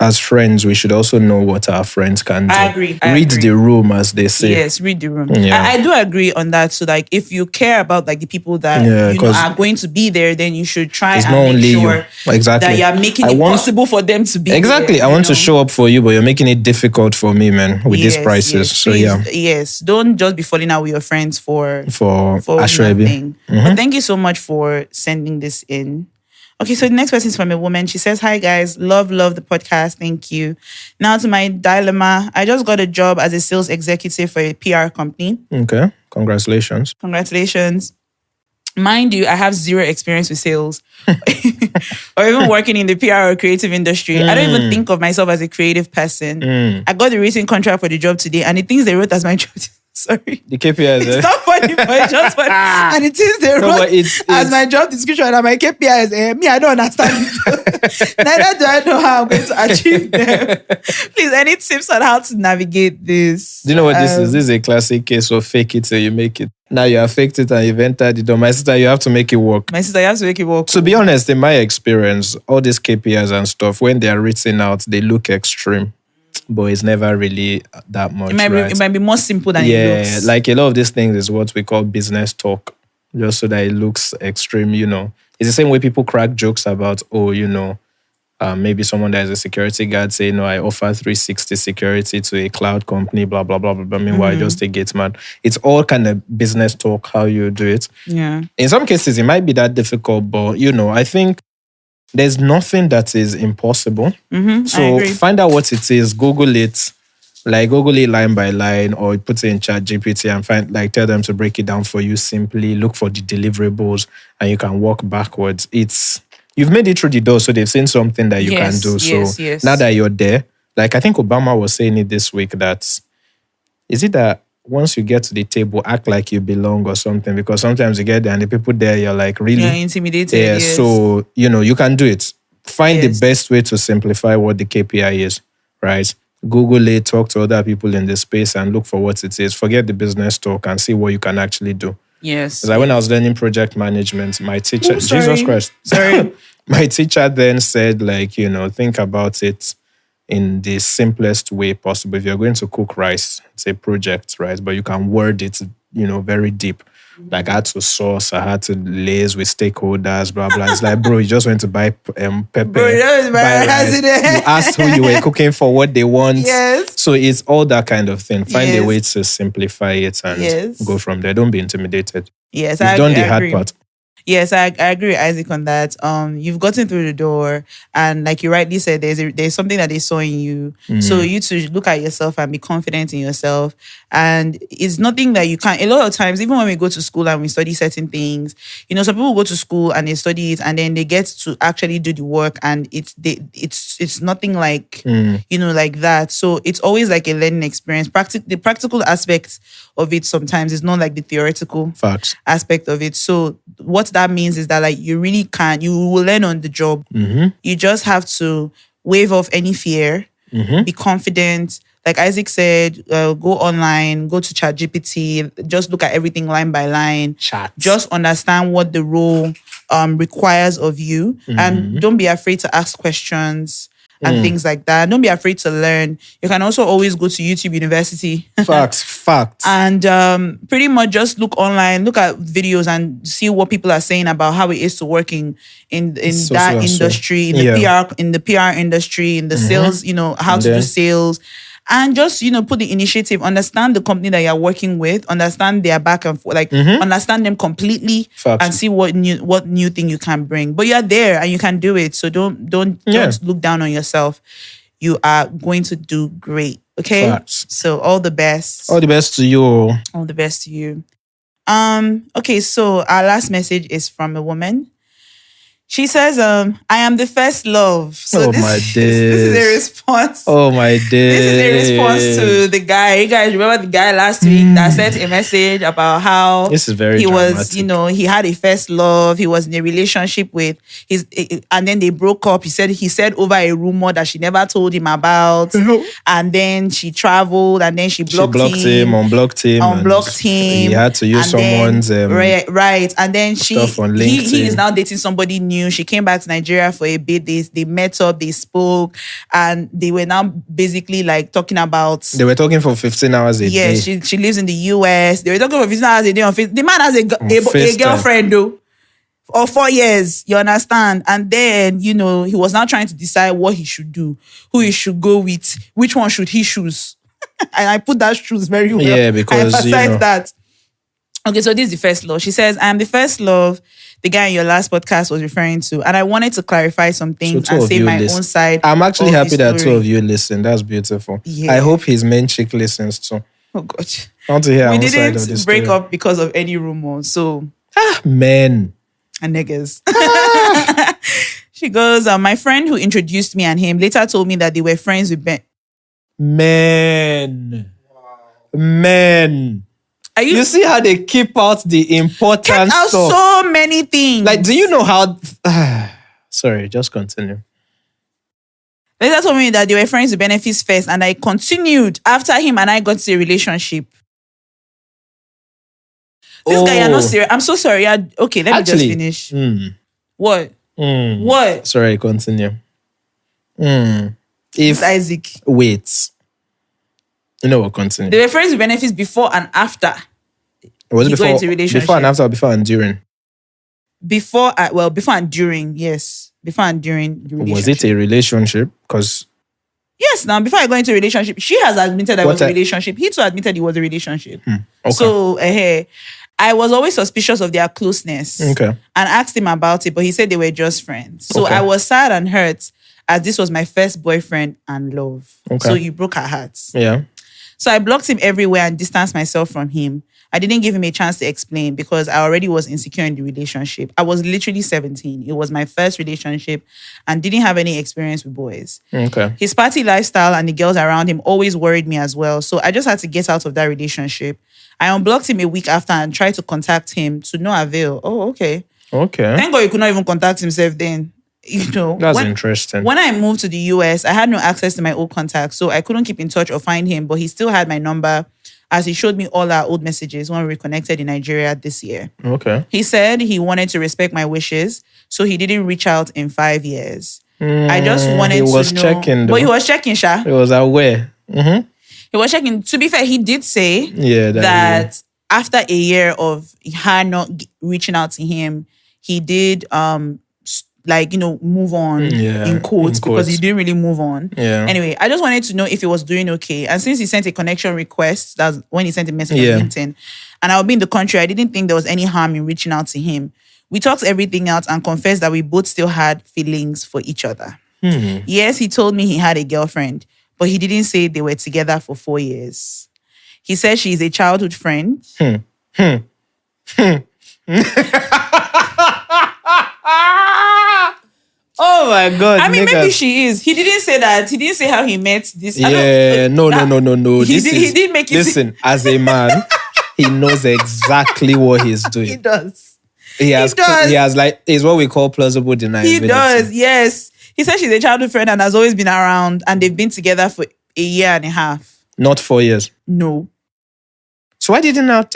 As friends, we should also know what our friends can do. I agree. Read the room, as they say. Yes, read the room. Yeah. I do agree on that. So, like, if you care about like the people that are going to be there, then you should try and make sure that you are making it possible for them to be there. Exactly. I want to show up for you, but you're making it difficult for me, man, with these prices. Yes. So, please, yes, don't just be falling out with your friends for ashrebi. Nothing. But thank you so much for sending this in. Okay, so the next person is from a woman. She says, hi guys, love the podcast. Thank you. Now to my dilemma. I just got a job as a sales executive for a PR company. Okay, congratulations. Mind you, I have zero experience with sales or even working in the PR or creative industry. I don't even think of myself as a creative person. I got the written contract for the job today and the things they wrote as my job. Sorry. The KPIs. It's not funny, but it's just funny. And it is they wrote as my job description and my KPIs. Me, I don't understand it. Neither do I know how I'm going to achieve them. Please, any tips on how to navigate this? Do you know what this is? This is a classic case of fake it till you make it. Now you have faked it and you've entered the door. My sister, you have to make it work. To be honest, in my experience, all these KPIs and stuff, when they are written out, they look extreme. But it's never really that much. It might be more simple than it looks. Yeah, like a lot of these things is what we call business talk, just so that it looks extreme, It's the same way people crack jokes about, maybe someone that is a security guard say, I offer 360 security to a cloud company, blah, blah, blah, blah, blah. Meanwhile, just a gate man. It's all kind of business talk, how you do it. Yeah. In some cases, it might be that difficult, but, I think there's nothing that is impossible. So find out what it is, Google it line by line, or put it in ChatGPT and tell them to break it down for you simply. Look for the deliverables and you can walk backwards. You've made it through the door, so they've seen something that you can do. So now that you're there, like I think Obama was saying it this week, that is it that once you get to the table, act like you belong or something, because sometimes you get there and the people there, you're like, really? You're intimidated. Yeah, yes. So, you can do it. Find the best way to simplify what the KPI is, right? Google it, talk to other people in the space and look for what it is. Forget the business talk and see what you can actually do. Yes. Like when I was learning project management, my teacher, Jesus Christ. Sorry. My teacher then said, think about it in the simplest way possible. If you're going to cook rice, it's a project, right? But you can word it, very deep. Like I had to source, I had to liaise with stakeholders, blah, blah. It's like, bro, you just went to buy pepper. Bro, you asked who you were cooking for, what they want. Yes. So it's all that kind of thing. Find a way to simplify it and go from there. Don't be intimidated. Yes, You've done the hard part. Yes, I agree with Isaac on that. You've gotten through the door, and like you rightly said, there's something that they saw in you. So you to look at yourself and be confident in yourself, And it's nothing that you can't. A lot of times, even when we go to school and we study certain things, some people go to school and they study it, and then they get to actually do the work, and it's nothing like like that. So it's always like a learning experience. The practical aspect of it sometimes is not like the theoretical facts aspect of it. So what that means is that like you will learn on the job. You just have to wave off any fear, be confident. Like Isaac said, go online, go to ChatGPT, just look at everything line by line. Just understand what the role requires of you. And don't be afraid to ask questions and things like that. Don't be afraid to learn. You can also always go to YouTube University. Facts. And pretty much just look online, look at videos and see what people are saying about how it is to working in that industry, in the PR industry, in the sales, how to do sales. And just, put the initiative, understand the company that you're working with, understand their back and forth, understand them completely. Facts. And see what new thing you can bring. But you're there and you can do it. So don't look down on yourself. You are going to do great. Okay? Facts. So all the best. All the best to you. All the best to you. Okay, so our last message is from a woman. She says, I am the first love. So this is a response. Oh my days. This is a response to the guy. You guys remember the guy last week that sent a message about how this is very he dramatic. was, he had a first love. He was in a relationship with and then they broke up. He said over a rumor that she never told him about. And then she traveled and then she blocked him, unblocked him. He had to use someone's right. And then stuff on LinkedIn. He is now dating somebody new. She came back to Nigeria for a bit. They met up, they spoke, and they were now basically like talking about. They were talking for 15 hours a day. Yes, she lives in the US. They were talking for 15 hours a day on Facebook. The man has a girlfriend though, of 4 years. You understand? And then he was now trying to decide what he should do, who he should go with, which one should he choose. And I put that choose very well. Yeah, because I emphasize that. Okay, so this is the first love. She says, I am the first love the guy in your last podcast was referring to. And I wanted to clarify some things and say my own side. I'm actually happy that two of you listen. That's beautiful. Yeah. I hope his main chick listens too. Oh, God. I want to hear we our side of this didn't break story. up because of any rumor. So. Men. And niggas. She goes, my friend who introduced me and him later told me that they were friends with Ben. Men. You see how they keep out the important kept out stuff. So many things. Like, do you know how... Sorry, just continue. Later told me that they were friends with benefits first, and I continued after him and I got to a relationship. This guy, you're not serious. I'm so sorry. Okay, let me just finish. What? What? Sorry, continue. If it's Isaac. Wait. You know what? Continue. They were friends with benefits before and after. Was it before and after or before and during? Before and during, yes. Before and during the relationship. Was it a relationship? Because... Yes, now, before I go into a relationship, she has admitted that it was a relationship. He too admitted it was a relationship. Okay. So, I was always suspicious of their closeness. Okay. And asked him about it, but he said they were just friends. So okay. I was sad and hurt as this was my first boyfriend and love. Okay. So he broke her heart. Yeah. So I blocked him everywhere and distanced myself from him. I didn't give him a chance to explain because I already was insecure in the relationship. I was literally 17. It was my first relationship and didn't have any experience with boys. Okay. His party lifestyle and the girls around him always worried me as well. So I just had to get out of that relationship. I unblocked him a week after and tried to contact him to no avail. Oh, okay. Okay. Thank God you could not even contact himself then. That's interesting. When I moved to the US, I had no access to my old contacts, so I couldn't keep in touch or find him, but he still had my number as he showed me all our old messages when we reconnected in Nigeria this year. Okay. He said he wanted to respect my wishes, so he didn't reach out in 5 years. I just wanted to know. He was checking, though. But he was checking, Sha. He was aware. Mm-hmm. He was checking. To be fair, he did say that after a year of her not reaching out to him, he did move on in quotes because he didn't really move on. Yeah. Anyway, I just wanted to know if he was doing okay. And since he sent a connection request, that's when he sent a message on LinkedIn, and I would be in the country, I didn't think there was any harm in reaching out to him. We talked everything out and confessed that we both still had feelings for each other. Yes, he told me he had a girlfriend, but he didn't say they were together for 4 years. He says she's a childhood friend. Oh my God. I mean, maybe she is. He didn't say that. He didn't say how he met this. Yeah, no. He did make it. Listen, as a man, he knows exactly what he's doing. He does. He has like, is what we call plausible deniability. He does, yes. He said she's a childhood friend and has always been around, and they've been together for a year and a half. Not 4 years. No. So why did he not?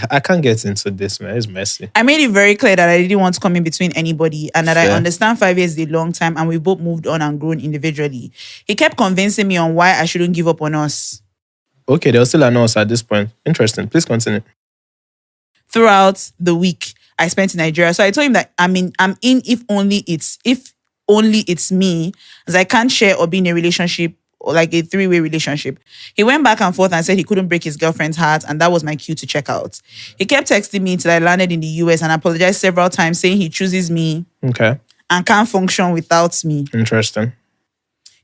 I can't get into this, man. It's messy. I made it very clear that I didn't want to come in between anybody and that I understand 5 years is a long time and we both moved on and grown individually. He kept convincing me on why I shouldn't give up on us. Okay, there was still an us at this point. Interesting. Please continue. Throughout the week I spent in Nigeria. So I told him that I'm in if only it's me, as I can't share or be in a relationship or like a 3-way relationship. He went back and forth and said he couldn't break his girlfriend's heart, and that was my cue to check out. He kept texting me till I landed in the US and apologized several times, saying he chooses me and can't function without me. Interesting.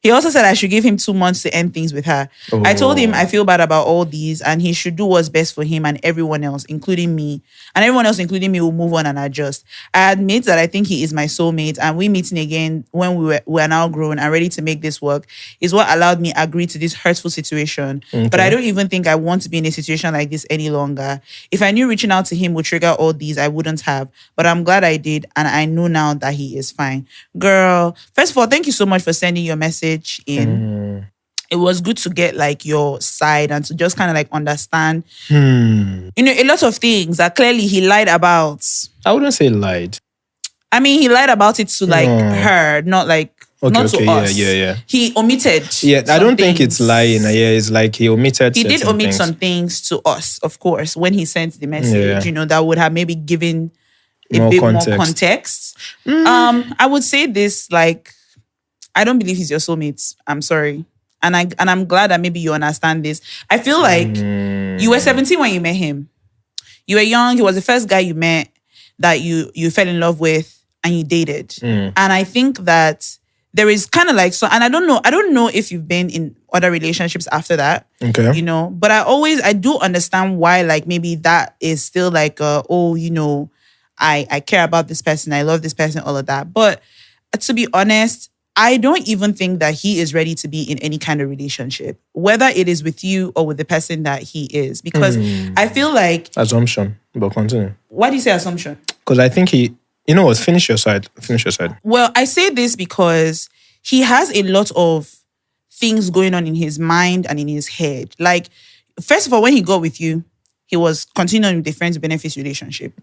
He also said I should give him 2 months to end things with her. Oh. I told him I feel bad about all these and he should do what's best for him and everyone else, including me. And everyone else, including me, will move on and adjust. I admit that I think he is my soulmate, and we meeting again when we are now grown and ready to make this work is what allowed me agree to this hurtful situation. Okay. But I don't even think I want to be in a situation like this any longer. If I knew reaching out to him would trigger all these, I wouldn't have. But I'm glad I did, and I know now that he is fine. Girl, first of all, thank you so much for sending your message in. It was good to get like your side and to just kind of like understand a lot of things that clearly he lied about. I wouldn't say lied. I mean, he lied about it to like her, not like not to us. Yeah. He omitted. Yeah, I don't think it's lying. Yeah, it's like he omitted. He did omit some things to us, of course, when he sent the message. That would have maybe given a bit more context. I would say this, like, I don't believe he's your soulmate. I'm sorry. And I'm glad that maybe you understand this. I feel like you were 17 when you met him. You were young. He was the first guy you met that you fell in love with and you dated. And I think that there is kind of like, so, and I don't know if you've been in other relationships after that. Okay. But I do understand why, like, maybe that is still like, I care about this person. I love this person, all of that. But to be honest, I don't even think that he is ready to be in any kind of relationship, whether it is with you or with the person that he is. Because I feel like... Assumption, but continue. Why do you say assumption? Because I think finish your side. Well, I say this because he has a lot of things going on in his mind and in his head. Like, first of all, when he got with you, he was continuing with the friends benefits relationship.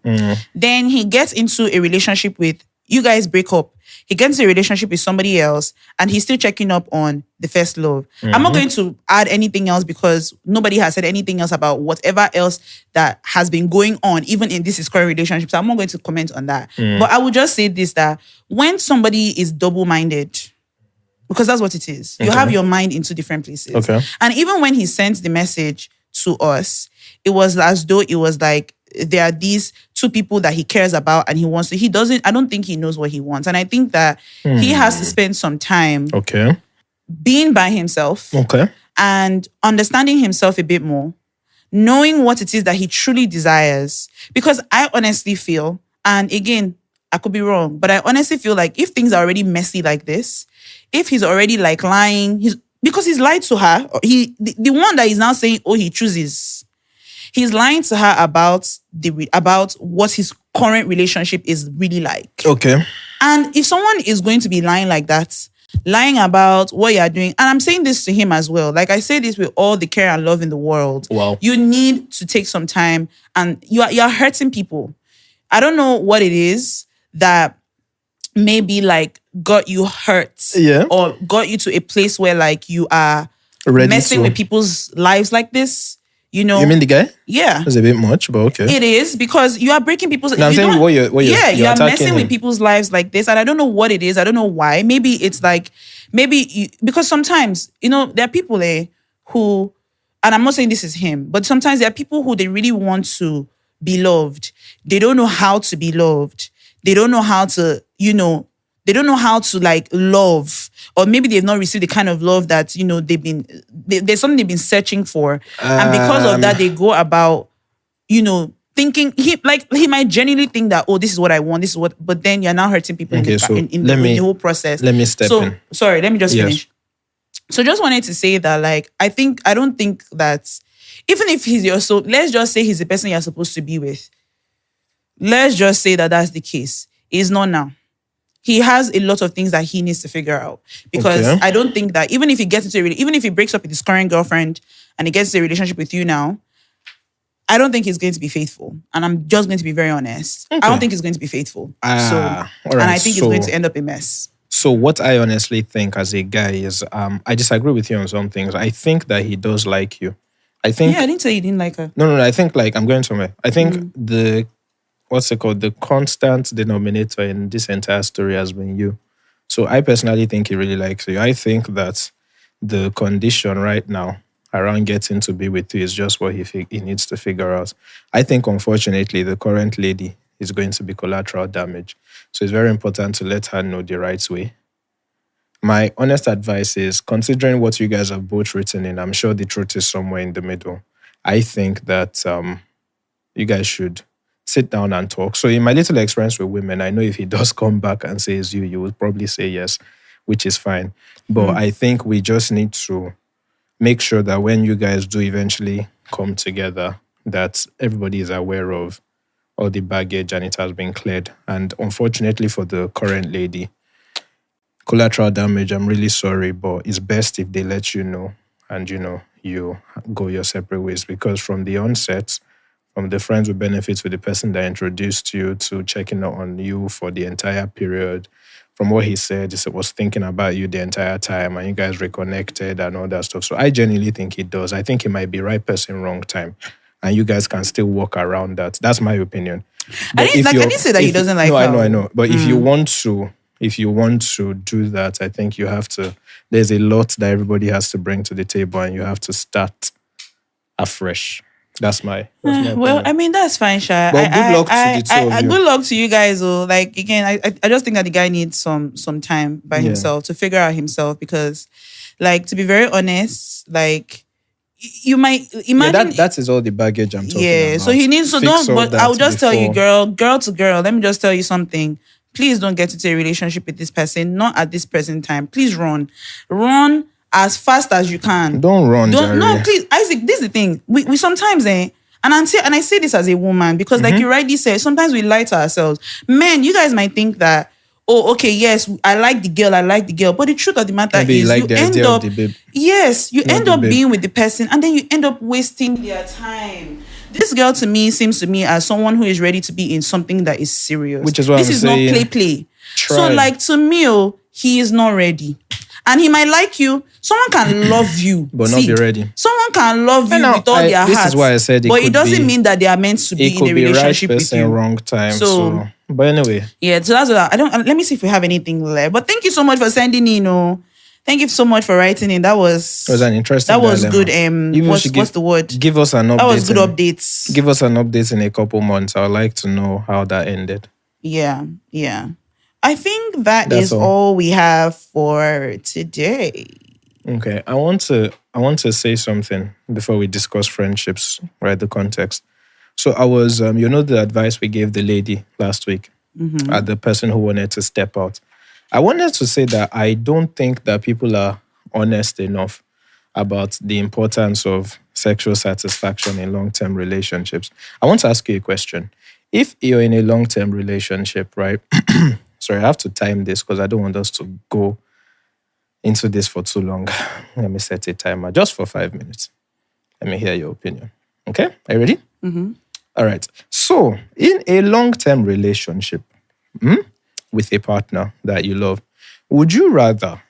Then he gets into a relationship with... You guys break up. He gets into a relationship with somebody else and he's still checking up on the first love. I'm not going to add anything else because nobody has said anything else about whatever else that has been going on, even in this his current relationship. So I'm not going to comment on that. But I would just say this, that when somebody is double-minded, because that's what it is, you have your mind in 2 different places. Okay. And even when he sent the message to us, it was as though it was like, there are these 2 people that he cares about and he wants to. I don't think he knows what he wants. And I think that he has to spend some time being by himself and understanding himself a bit more, knowing what it is that he truly desires. Because I honestly feel, and again, I could be wrong, but I honestly feel like if things are already messy like this, if he's already like lying, because he's lied to her, the one that is now saying, he chooses. He's lying to her about what his current relationship is really like. Okay. And if someone is going to be lying like that, lying about what you are doing, and I'm saying this to him as well, like I say this with all the care and love in the world. Wow. You need to take some time, and you are hurting people. I don't know what it is that maybe like got you hurt or got you to a place where like you are messing with people's lives like this. You mean the guy? Yeah. That's a bit much, but okay. It is, because you are breaking people's... No, I'm saying what you're you are messing with people's lives like this, and I don't know what it is. I don't know why. Maybe it's like... because sometimes, there are people who... And I'm not saying this is him, but sometimes there are people who they really want to be loved. They don't know how to be loved. They don't know how to, They don't know how to like love, or maybe they've not received the kind of love that, you know, there's something they've been searching for. And because of that, they go about, you know, thinking he might genuinely think that, oh, this is what I want, this is what, but then you're now hurting people in the whole process. Let me step in. Sorry, let me just finish. So just wanted to say that, like, I don't think that even if he's your soul, let's just say he's the person you're supposed to be with. Let's just say that that's the case. He's not now. He has a lot of things that he needs to figure out, because I don't think that even if he gets into even if he breaks up with his current girlfriend and he gets into a relationship with you now, I don't think he's going to be faithful. And I'm just going to be very honest. I don't think he's going to be faithful. And I think it's going to end up a mess. So what I honestly think as a guy is, I disagree with you on some things. I think that he does like you. I didn't say you didn't like her. No. I think, like, I'm going somewhere. I think the constant denominator in this entire story has been you. So I personally think he really likes you. I think that the condition right now around getting to be with you is just what he needs to figure out. I think, unfortunately, the current lady is going to be collateral damage. So it's very important to let her know the right way. My honest advice is, considering what you guys have both written in, I'm sure the truth is somewhere in the middle. I think that you guys should sit down and talk. So in my little experience with women, I know if he does come back and says you would probably say yes, which is fine. But I think we just need to make sure that when you guys do eventually come together, that everybody is aware of all the baggage and it has been cleared. And unfortunately for the current lady, collateral damage, I'm really sorry, but it's best if they let you know and, you know, you go your separate ways. Because from the onset, from the friends with benefits with the person that introduced you to checking on you for the entire period, from what he said, he was thinking about you the entire time and you guys reconnected and all that stuff. So I genuinely think he does. I think he might be right person, wrong time. And you guys can still walk around that. That's my opinion. I didn't say that he doesn't like her. No, I know. But if you want to do that, I think you have to, there's a lot that everybody has to bring to the table and you have to start afresh. That's my well, I mean, that's fine, Sha. But good luck to the two of you. Good luck to you guys. Like, again, I just think that the guy needs some time by himself to figure out himself, because, like, to be very honest, like, you might imagine that is all the baggage I'm talking about. Yeah, so he needs to don't. But I'll just tell you, girl to girl. Let me just tell you something. Please don't get into a relationship with this person. Not at this present time. Please run as fast as you can. Don't run. No, please, Isaac. This is the thing. We sometimes and I say this as a woman because, like you rightly said, sometimes we lie to ourselves. Men, you guys might think that, oh, okay, yes, I like the girl. But the truth of the matter is, you end up being with the person, and then you end up wasting their time. This girl, to me, seems to me as someone who is ready to be in something that is serious. Which is what this is saying. Not play. So, like, to me, he is not ready. And he might like you. Someone can love you. But not be ready. Someone can love you with all their heart. This is why I said but it doesn't mean that they are meant to be in a relationship with you. Wrong time. So, but anyway. Yeah, so that's what let me see if we have anything left. But thank you so much for sending in. Thank you so much for writing in. That was an interesting That was dilemma. good. What's the word? Give us an update. That was good updates. Give us an update in a couple months. I would like to know how that ended. Yeah. I think that's is all we have for today. Okay. I want to say something before we discuss friendships, right? The context. So I was, the advice we gave the lady last week, at the person who wanted to step out. I wanted to say that I don't think that people are honest enough about the importance of sexual satisfaction in long-term relationships. I want to ask you a question. If you're in a long-term relationship, right? Sorry, I have to time this because I don't want us to go into this for too long. Let me set a timer just for 5 minutes. Let me hear your opinion. Okay? Are you ready? Mm-hmm. All right. So, in a long-term relationship with a partner that you love, would you rather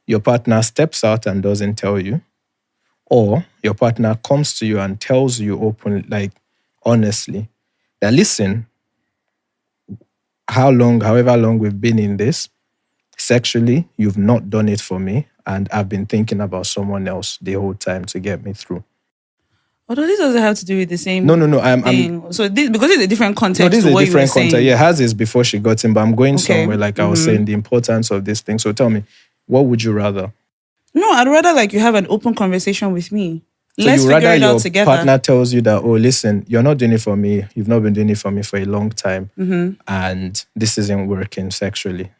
your partner steps out and doesn't tell you, or your partner comes to you and tells you openly, like honestly, that listen, however long we've been in this, sexually, you've not done it for me, and I've been thinking about someone else the whole time to get me through? Although this doesn't have to do with the same No. thing. So this, because it's a different context. No, this is to a what different you were context. saying. Yeah, hers is before she got him, but I'm going Okay. somewhere, like I was saying, the importance of this thing. So tell me, what would you rather? No, I'd rather like you have an open conversation with me. So Let's you figure rather it your out together. partner tells you that, oh, listen, you're not doing it for me. You've not been doing it for me for a long time. And this isn't working sexually.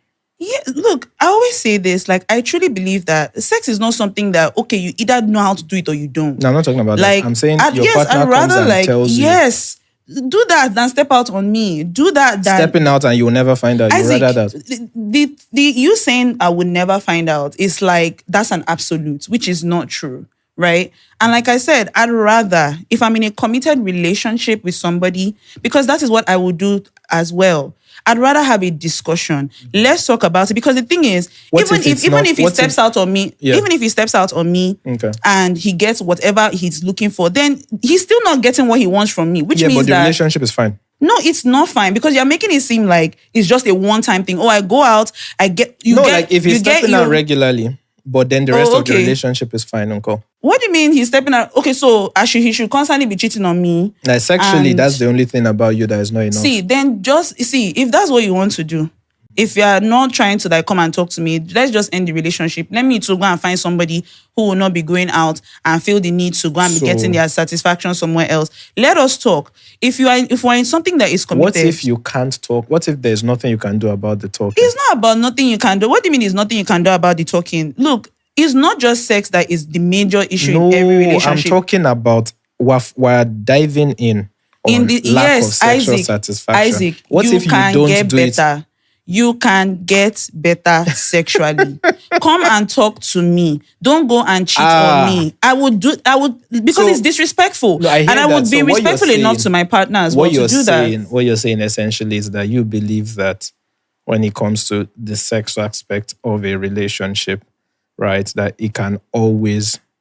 Yeah, look, I always say this. Like, I truly believe that sex is not something that, okay, you either know how to do it or you don't. No, I'm not talking about Like, that. I'm saying your yes, partner I'd rather comes and like, tells you. yes, do that than step out on me. Do that than Stepping out and you will never find out. You Isaac, rather that. the you saying I would never find out is like, that's an absolute, which is not true, right? And like I said, I'd rather, if I'm in a committed relationship with somebody, because that is what I would do as well, I'd rather have a discussion. Let's talk about it. Because the thing is, even if he steps out on me, Okay. and he gets whatever he's looking for, then he's still not getting what he wants from me, which means but the that relationship is fine. no, it's not fine, because you're making it seem like it's just a one-time thing. Oh, I go out, like if he's stepping out regularly, but then the rest of the relationship is fine, uncle. What do you mean he's stepping out? Okay, so he should constantly be cheating on me. Like sexually, that's the only thing about you that is not enough. See, if that's what you want to do, if you are not trying to like come and talk to me, let's just end the relationship. Let me to go and find somebody who will not be going out and feel the need to go and be getting their satisfaction somewhere else. Let us talk. If we're in something that is committed. What if you can't talk? What if there's nothing you can do about the talking? It's not about nothing you can do. What do you mean there's nothing you can do about the talking? Look, it's not just sex that is the major issue in every relationship. I'm talking about we're diving in the lack of sexual satisfaction. Isaac, what if you don't get do better? it? You can get better sexually. Come and talk to me. Don't go and cheat on me. I would because it's disrespectful. No, and I would be respectful enough to my partner as well to do that. What you're saying essentially is that you believe that when it comes to the sex aspect of a relationship, right, that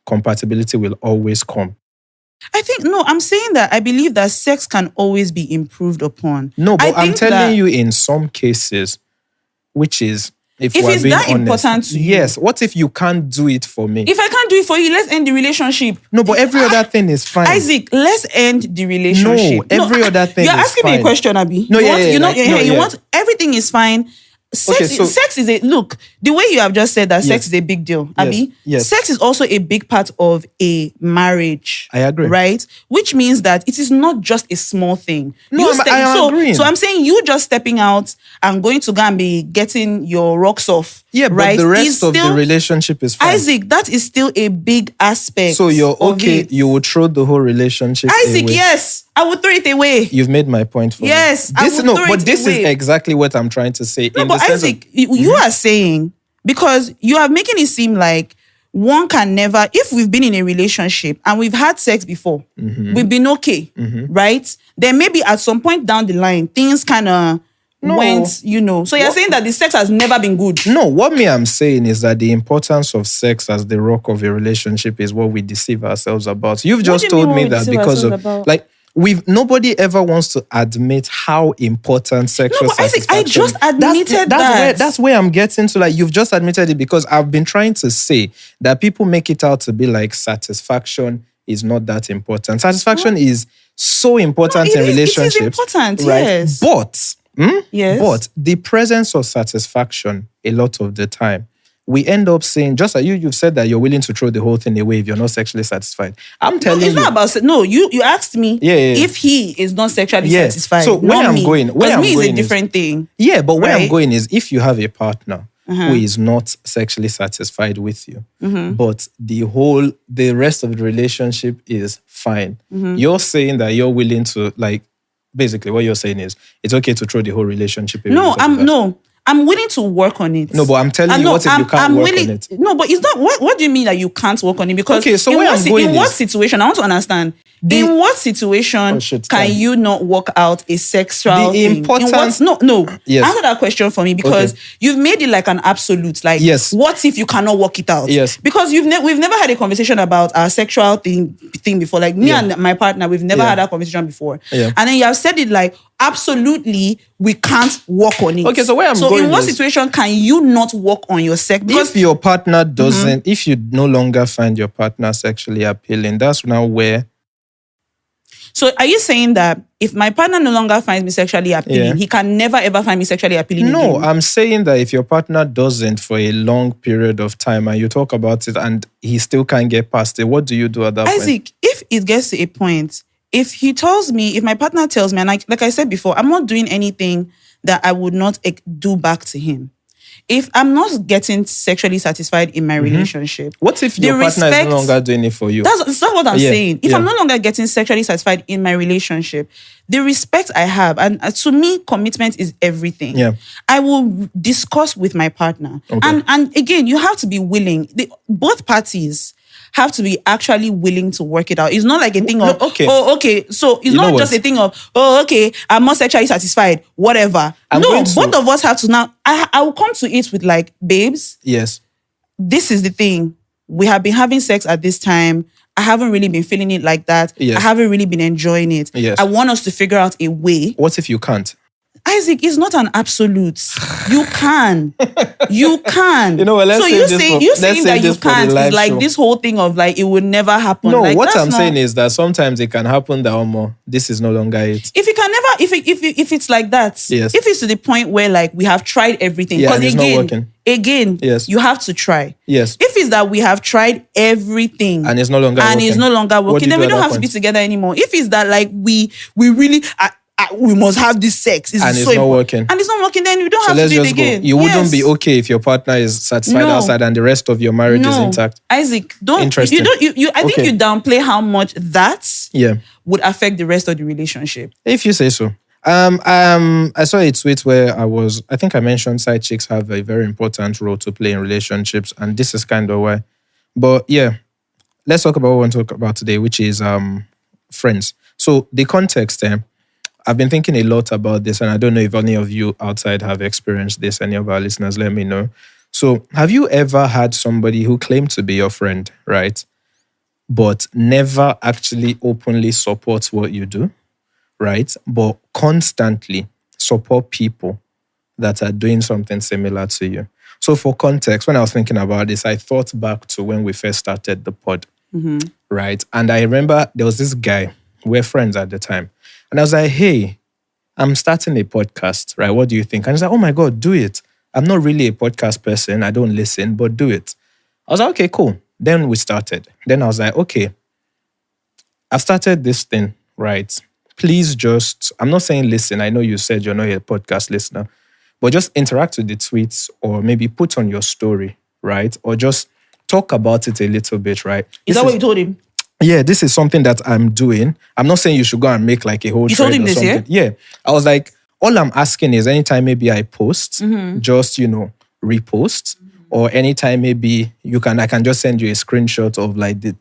compatibility will always come. I'm saying that I believe that sex can always be improved upon. No, but I'm telling you in some cases, which is, if it's being that honest, important to you. Yes. What if you can't do it for me? If I can't do it for you, let's end the relationship. No, but every other thing is fine. Isaac, let's end the relationship. No, every other thing is fine. You're asking me a question, Abby. No, you want everything is fine. Sex is the way you have just said that sex is a big deal, Abby. Yes. Sex is also a big part of a marriage. I agree. Right? Which means that it is not just a small thing. No, I agree. So I'm saying you just stepping out and going to go and be getting your rocks off. Yeah, but right? the rest of the relationship is fine. Isaac, that is still a big aspect. So you're okay. You would throw the whole relationship Isaac, away. yes. I would throw it away. You've made my point for me. Yes, I would throw it away. But this is exactly what I'm trying to say. No, but Isaac, you are saying, because you are making it seem like one can never, if we've been in a relationship and we've had sex before, we've been okay, right? Then maybe at some point down the line, things kind of went, So you're saying that the sex has never been good. No, what I'm saying is that the importance of sex as the rock of a relationship is what we deceive ourselves about. You've just told me that because of, nobody ever wants to admit how important sexual satisfaction is. I just admitted that. That's where I'm getting to. Like, you've just admitted it, because I've been trying to say that people make it out to be like satisfaction is not that important. Satisfaction is so important in relationships. It is important, right? Yes. But the presence of satisfaction, a lot of the time, we end up saying, just like you've said that you're willing to throw the whole thing away if you're not sexually satisfied. I'm telling you. It's not about, you asked me if he is not sexually satisfied. So where I'm going is a different thing. Yeah, but where I'm going is, if you have a partner who is not sexually satisfied with you, but the rest of the relationship is fine. You're saying that you're willing to, basically what you're saying is, it's okay to throw the whole relationship away. I'm willing to work on it. No, but I'm telling you, what if you can't work on it? No, but it's not. What do you mean that you can't work on it? Because so in what situation? I want to understand. In what situation can you not work out a sexual thing? Importance. No. Yes. Answer that question for me, because you've made it like an absolute. Like, what if you cannot work it out? Yes. Because we've never had a conversation about our sexual thing before. Like, me and my partner, we've never had that conversation before. Yeah. And then you have said it like, absolutely, we can't work on it. Okay, so where I'm going in what situation can you not work on your sex? Because if your partner doesn't, if you no longer find your partner sexually appealing, that's now where So are you saying that if my partner no longer finds me sexually appealing, he can never ever find me sexually appealing No, again? I'm saying that if your partner doesn't for a long period of time and you talk about it and he still can't get past it, what do you do at that point? Isaac, if it gets to a point, if my partner tells me, and like I said before, I'm not doing anything that I would not do back to him. If I'm not getting sexually satisfied in my relationship, what if your partner is no longer doing it for you? That's not what I'm saying. If I'm no longer getting sexually satisfied in my relationship, the respect I have, and to me, commitment is everything. Yeah. I will discuss with my partner. Okay. And again, you have to be willing. Both parties have to be actually willing to work it out. It's not like a thing of, so it's not just a thing of, I'm not sexually satisfied, whatever. Both of us have to now, I will come to it with like, babes. Yes. This is the thing. We have been having sex at this time. I haven't really been feeling it like that. Yes. I haven't really been enjoying it. Yes. I want us to figure out a way. What if you can't? Isaac, it's not an absolute. You can. You can. You know what, let's so you saying that you can't is like this whole thing of like it would never happen. No, like, what I'm saying is that sometimes it can happen that this is no longer it. If it can never, if it's like that, yes. If it's to the point where like we have tried everything, because it's not working. Again, yes. You have to try. Yes. If it's that we have tried everything and it's no longer working, then we don't have to be together anymore. If it's that like we really we must have this sex. And it's not working. And it's not working, then we don't have to do it again. You wouldn't be okay if your partner is satisfied outside and the rest of your marriage is intact. Isaac, I think you downplay how much that would affect the rest of the relationship. If you say so. I saw a tweet where I think I mentioned side chicks have a very important role to play in relationships, and this is kind of why. But yeah, let's talk about what we want to talk about today, which is friends. So the context I've been thinking a lot about this, and I don't know if any of you outside have experienced this. Any of our listeners, let me know. So have you ever had somebody who claimed to be your friend, right? But never actually openly supports what you do, right? But constantly support people that are doing something similar to you. So for context, when I was thinking about this, I thought back to when we first started the pod, right? And I remember there was this guy, we were friends at the time. And I was like, hey, I'm starting a podcast, right? What do you think? And he's like, oh my God, do it. I'm not really a podcast person. I don't listen, but do it. I was like, okay, cool. Then we started. Then I was like, okay, I've started this thing, right? Please I'm not saying listen. I know you said you're not a podcast listener, but just interact with the tweets or maybe put on your story, right? Or just talk about it a little bit, right? Is that what you told him? Yeah, this is something that I'm doing. I'm not saying you should go and make like a whole You told him or this, something. Yeah. I was like, all I'm asking is anytime maybe I post, just, repost. Or anytime maybe I can just send you a screenshot of like the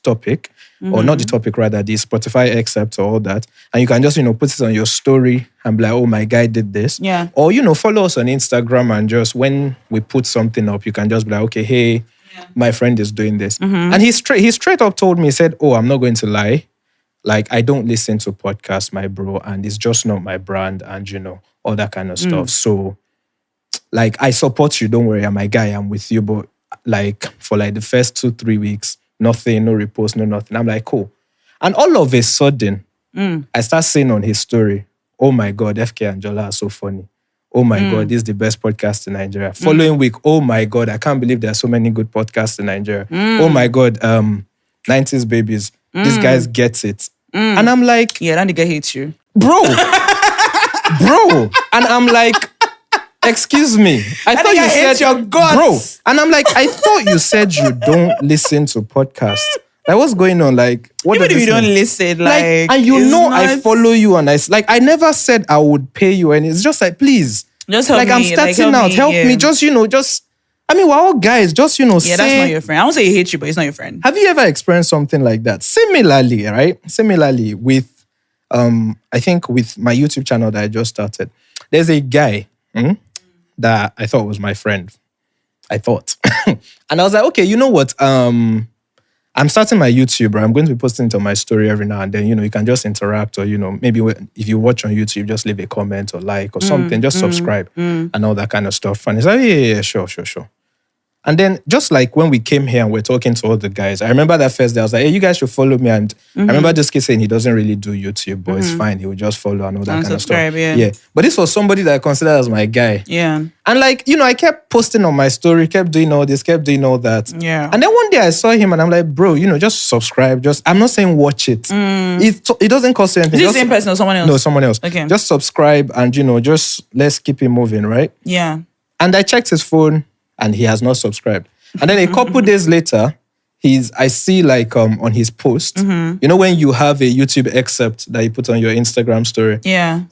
topic, or not the topic, rather the Spotify excerpt or all that. And you can just, put it on your story and be like, oh, my guy did this. Yeah. Or, follow us on Instagram and just when we put something up, you can just be like, okay, hey, my friend is doing this. And he straight up told me, he said, oh, I'm not going to lie. Like, I don't listen to podcasts, my bro, and it's just not my brand and, all that kind of stuff. So, like, I support you. Don't worry, I'm my guy. I'm with you. But, like, for, like, the first 2-3 weeks, nothing, no repost, no nothing. I'm like, cool. And all of a sudden, I start saying on his story, oh, my God, FK and Jola are so funny. Oh my God, this is the best podcast in Nigeria. Following week, oh my God, I can't believe there are so many good podcasts in Nigeria. Oh my God, 90s babies. These guys get it. And I'm like... Yeah, that nigga hates you. Bro. And I'm like, excuse me. I thought you said... your guts. Bro. And I'm like, I thought you said you don't listen to podcasts. Like, what's going on? Like, what even if you don't listen, like and I follow you and I never said I would pay you, and it's just like, please, just help like me. I'm starting out, help me. Just I mean, we're all guys. Just yeah, that's not your friend. I won't say he hates you, but he's not your friend. Have you ever experienced something like that? Similarly, right? Similarly with, I think with my YouTube channel that I just started, there's a guy that I thought was my friend. I thought, and I was like, okay, you know what? I'm starting my YouTube, right? I'm going to be posting it on my story every now and then. You can just interact or, maybe if you watch on YouTube, just leave a comment or like or something. Just subscribe and all that kind of stuff. And it's like, yeah, sure. And then just like when we came here and we're talking to all the guys, I remember that first day I was like, hey, you guys should follow me. And I remember this kid saying he doesn't really do YouTube, but it's fine. He will just follow and all that kind of stuff. Yeah. But this was somebody that I considered as my guy. Yeah. And like, I kept posting on my story, kept doing all this, kept doing all that. Yeah. And then one day I saw him and I'm like, bro, just subscribe. I'm not saying watch it. It doesn't cost you anything. Is it the same person or someone else? No, someone else. Okay. Just subscribe and, just let's keep it moving, right? Yeah. And I checked his phone and he has not subscribed. And then a couple days later, I see like on his post, when you have a YouTube excerpt that you put on your Instagram story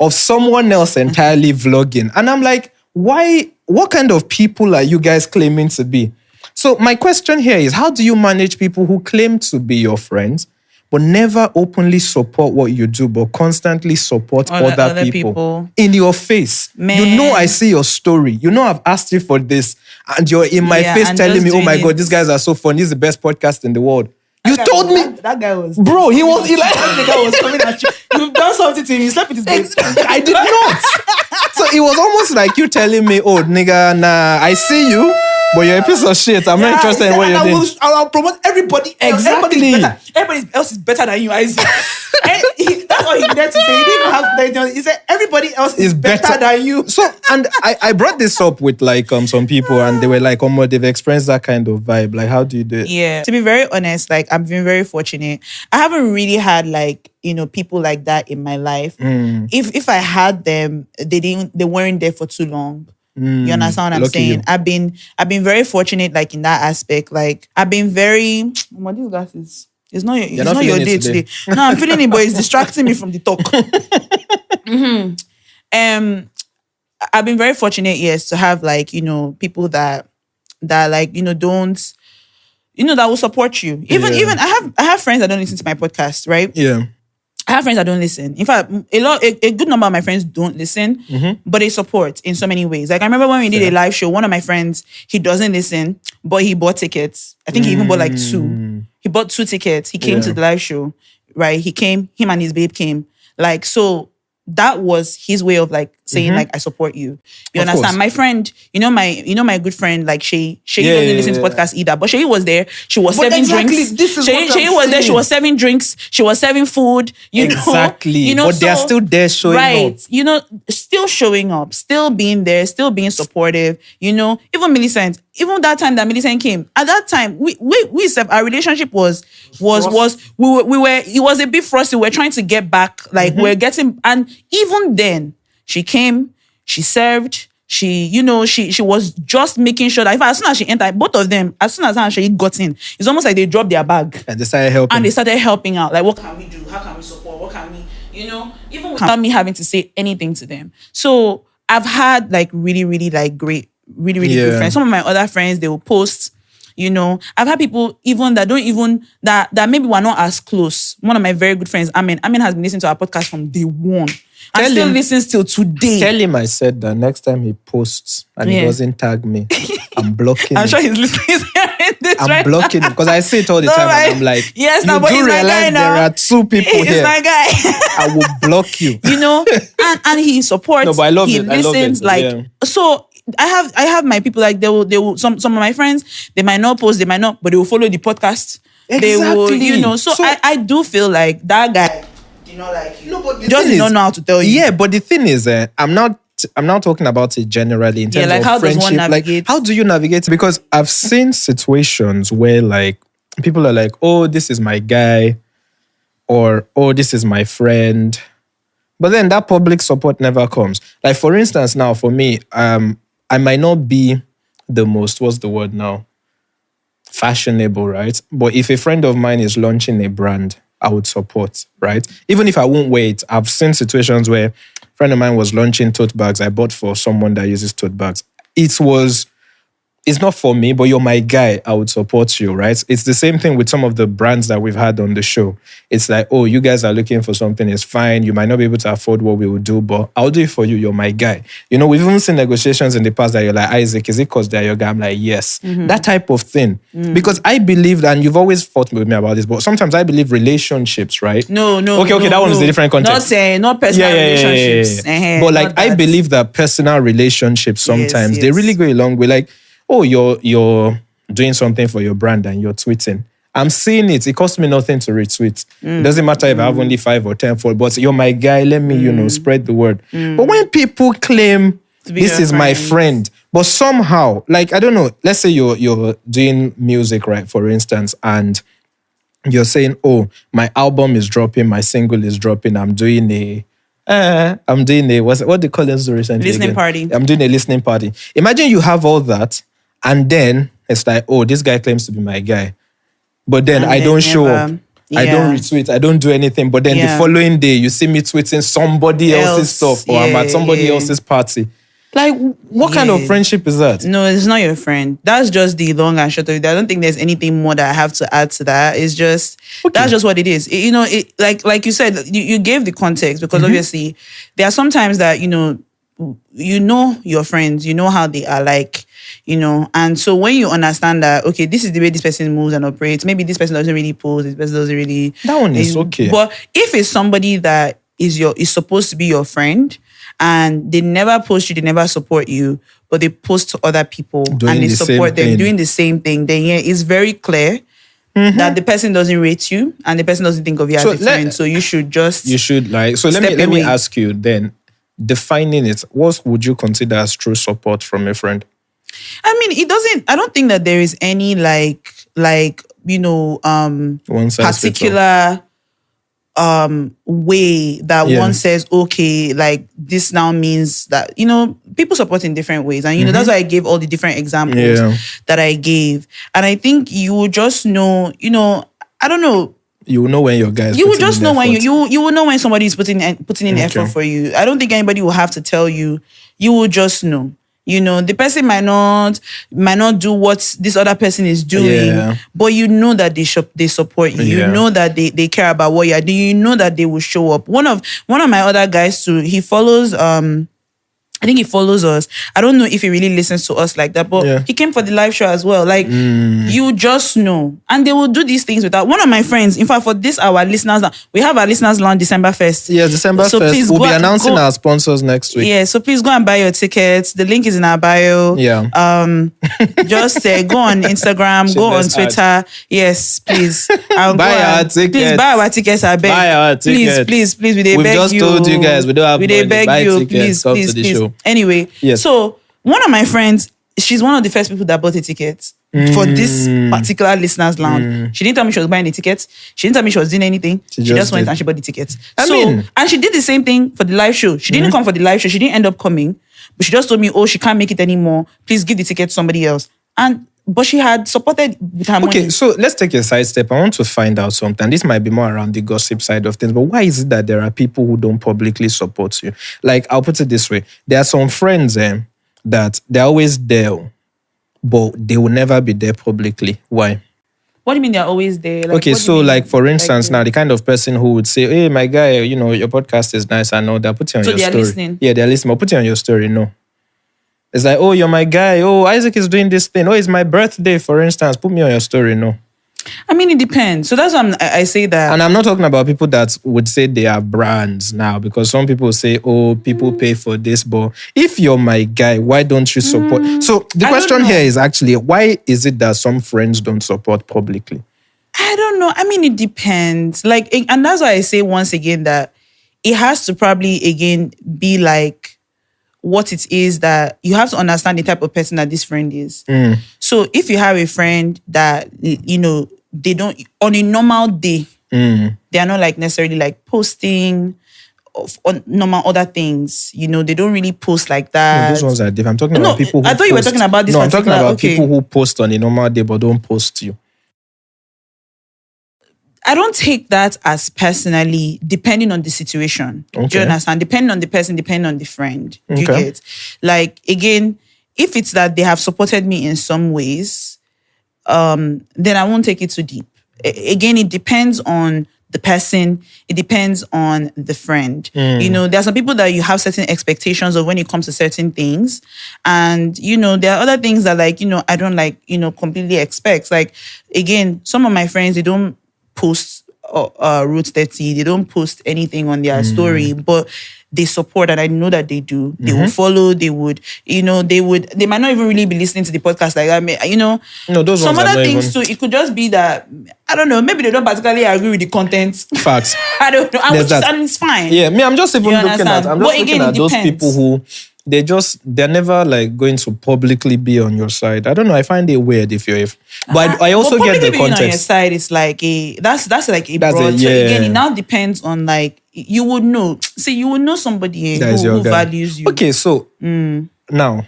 of someone else entirely vlogging. And I'm like, what kind of people are you guys claiming to be? So my question here is, how do you manage people who claim to be your friends, but never openly support what you do, but constantly support other people in your face? Man. I see your story. I've asked you for this, and you're in my face telling me, oh my God, these guys are so fun. This is the best podcast in the world. You told me. That guy was... Bro, he was... the guy was coming at you. You've done something to him. You slept with his baby. I did not. So it was almost like you telling me, oh, nigga, nah, I see you, but you're a piece of shit. I'm not interested in what you're doing. I'll promote everybody else. Exactly. Everybody else is better than you, Isaac. That's all he meant to say. He didn't have... He said, everybody else is better than you. So, and I brought this up with like some people, and they were like, oh, they've experienced that kind of vibe. Like, how do you do it? Yeah. To be very honest, like, I've been very fortunate. I haven't really had like, people like that in my life. If I had them, they weren't there for too long. You understand what I'm saying? You. I've been very fortunate, like, in that aspect. Like, I've been very... What these glasses? It's not your day today. No, I'm feeling it, but it's distracting me from the talk. I've been very fortunate, yes, to have like, people that like, don't, that will support you. Even I have friends that don't listen to my podcast, right? Yeah. I have friends that don't listen. In fact, a good number of my friends don't listen, but they support in so many ways. Like, I remember when we did a live show, one of my friends, he doesn't listen, but he bought tickets. I think he even bought like 2. He bought 2 tickets. He came to the live show, right? He came, him and his babe came. Like, so that was his way of like saying like, I support you. You understand? Course. My friend, my good friend, like Shay doesn't listen to podcasts either, but Shay was there. She was serving drinks. Shay was there. She was serving drinks. She was serving food. Exactly. But they're still there showing up. Still showing up, still being there, still being supportive. Even Millicent, even that time that Millicent came, at that time, we our relationship was we were it was a bit frosty. We were trying to get back, like we're getting, and even then, she came, she served, she was just making sure that as soon as she entered, both of them, as soon as she got in, it's almost like they dropped their bag. And they started helping. Out. Like, what can we do? How can we support? What can we, even without me having to say anything to them. So I've had like really, really like great, really, really good friends. Some of my other friends, they will post, I've had people even that don't even, that maybe we're not as close. One of my very good friends, Amen has been listening to our podcast from day one. And still listens till today. Tell him I said that next time he posts and he doesn't tag me, I'm blocking him. I'm sure he's listening. He's hearing this I'm blocking him because I say it all the time and I'm like, yes, you do realize there are 2 people here. He's my guy. I will block you. And he supports. No, but I love he it. listens. I love it. So I have my people, like they will some of my friends, they might not post, they might not, but they will follow the podcast. Exactly. They will, so I do feel like that guy, but he doesn't know how to tell you. Yeah, but the thing is, I'm not talking about it generally in terms like of how friendship. Does one navigate? Like, how do you navigate? Because I've seen situations where like people are like, oh, this is my guy, or oh, this is my friend. But then that public support never comes. Like, for instance, now for me, I might not be the most, what's the word now? Fashionable, right? But if a friend of mine is launching a brand, I would support, right? Even if I won't wait, I've seen situations where a friend of mine was launching tote bags. I bought for someone that uses tote bags. It's not for me, but you're my guy. I would support you, right? It's the same thing with some of the brands that we've had on the show. It's like, oh, you guys are looking for something. It's fine. You might not be able to afford what we will do, but I'll do it for you. You're my guy. We've even seen negotiations in the past that you're like, Isaac, is it because they're your guy? I'm like, yes. That type of thing. Because I believe, and you've always fought with me about this, but sometimes I believe relationships, right? No. Okay, that one is a different context. Not personal relationships. But like, I believe that personal relationships sometimes, they really go a long way. Like, oh, you're doing something for your brand and you're tweeting. I'm seeing it. It costs me nothing to retweet. It doesn't matter if I have only 5 or 10 followers, but you're my guy. Let me, spread the word. But when people claim this is my friend, but somehow, like, I don't know, let's say you're doing music, right, for instance, and you're saying, oh, my album is dropping, my single is dropping, what do you call this recently? Listening party. I'm doing a listening party. Imagine you have all that, and then it's like, oh, this guy claims to be my guy. But then I don't show up. I don't retweet. I don't do anything. But then the following day, you see me tweeting somebody else's stuff, or I'm at somebody else's party. Like, what kind of friendship is that? No, it's not your friend. That's just the long and short of it. I don't think there's anything more that I have to add to that. It's just, that's just what it is. Like you said, you gave the context, because obviously there are some times that, you know your friends, you know how they are like, and so when you understand that, okay, this is the way this person moves and operates, maybe this person doesn't really post, this person doesn't really... That one is okay. But if it's somebody that is supposed to be your friend, and they never post you, they never support you, but they post to other people and they support them doing the same thing, then it's very clear that the person doesn't rate you and the person doesn't think of you as a friend. So you should let me ask you then, defining it, what would you consider as true support from a friend? I mean, I don't think that there is any particular way that one says, okay, like this now means that, people support in different ways. And, that's why I gave all the different examples that I gave. And I think you will just know, I don't know. You will know when your guys. You will just know when you will know when somebody is putting in effort for you. I don't think anybody will have to tell you. You will just know. The person might not do what this other person is doing, but you know that they support you. You know that they care about what you are doing. You know that they will show up. One of my other guys too, he follows I think he follows us. I don't know if he really listens to us like that, but he came for the live show as well. Like, you just know. And they will do these things without... One of my friends, in fact, for this, our listeners, we have our listeners launch December 1st. Yes, December 1st. We'll be announcing our sponsors next week. Yeah, so please go and buy your tickets. The link is in our bio. Yeah. Just go on Instagram, go on Twitter. Yes, please. Buy our tickets. Please buy our tickets, I beg. Buy our tickets. Please, we beg you. We've just told you guys, we don't have money. Buy tickets, come to the show. Anyway, so one of my friends, she's one of the first people that bought a ticket for this particular listeners' lounge. She didn't tell me she was buying the tickets. She didn't tell me she was doing anything. She just went and she bought the tickets. And she did the same thing for the live show. She didn't come for the live show. She didn't end up coming, but she just told me, oh, she can't make it anymore. Please give the ticket to somebody else. But she had supported with her money. Okay, so let's take a side step. I want to find out something. This might be more around the gossip side of things, but why is it that there are people who don't publicly support you? Like, I'll put it this way. There are some friends that they're always there, but they will never be there publicly. Why? What do you mean they're always there? Like, okay, so like, for instance, now the kind of person who would say, hey, my guy, your podcast is nice. I know that. Put it on your story. So they're listening? Yeah, they're listening. But put it on your story, no. It's like, oh, you're my guy. Oh, Isaac is doing this thing. Oh, it's my birthday, for instance. Put me on your story. No. I mean, it depends. So that's why I say that. And I'm not talking about people that would say they are brands now, because some people say, oh, people pay for this. But if you're my guy, why don't you support? So the question here is actually, why is it that some friends don't support publicly? I don't know. I mean, it depends. Like, and that's why I say once again that it has to probably, again, be like, what it is that you have to understand the type of person that this friend is. So if you have a friend that, they don't, on a normal day, they are not like necessarily like posting on normal other things, they don't really post like that. No, those ones are different. I'm talking about people who I thought you were talking about this. No, I'm talking about people who post on a normal day but don't post you. I don't take that as personally, depending on the situation. Okay. Do you understand? Depending on the person, depending on the friend. Do you get? Like, again, if it's that they have supported me in some ways, then I won't take it too deep. Again, it depends on the person. It depends on the friend. There are some people that you have certain expectations of when it comes to certain things. And, there are other things that I don't completely expect. Like, again, some of my friends, they don't post Route 30. They don't post anything on their story, but they support, and I know that they do. They will follow. They would, they might not even really be listening to the podcast like that. No, those some ones other are not things even... too. It could just be that, I don't know. Maybe they don't particularly agree with the content. Facts. I don't know. And it's fine. Yeah, I'm just even looking at. I'm just looking at those depends. people who they're never like going to publicly be on your side. I don't know. I find it weird but I also get the context. On your side, it's like that's like a broad. So again, it now depends on like you would know. See, you would know somebody who values you. Okay, so now.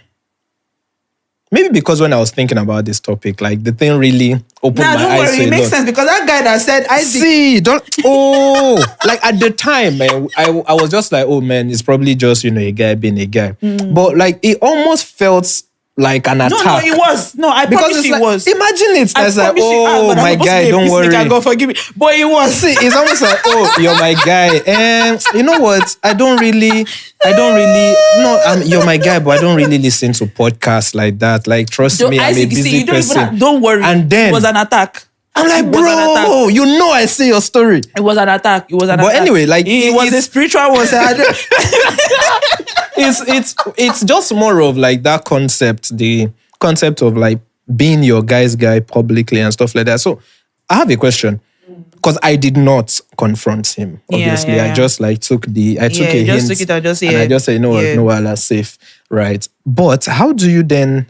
Maybe because when I was thinking about this topic, like the thing really opened my eyes. Don't worry, it makes sense because that guy that said like at the time, man, I was just like, oh man, it's probably just a guy being a guy. But like it almost felt like an attack. No, it was. No, I promise it was. Imagine it's like, my guy, don't worry. God forgive me. But it was. See, it's almost like, oh, you're my guy. And you know what? I don't really, you're my guy, but I don't really listen to podcasts like that. Like, trust me, I'm a busy person. Don't worry. And then, it was an attack. I'm like, bro, I see your story. It was an attack. But anyway, like... It was a spiritual one. It's just more of like that concept, the concept of like being your guy's guy publicly and stuff like that. So I have a question. Because I did not confront him, obviously. I just like took a hint. I just said, no, Allah, safe. Right. But how do you then,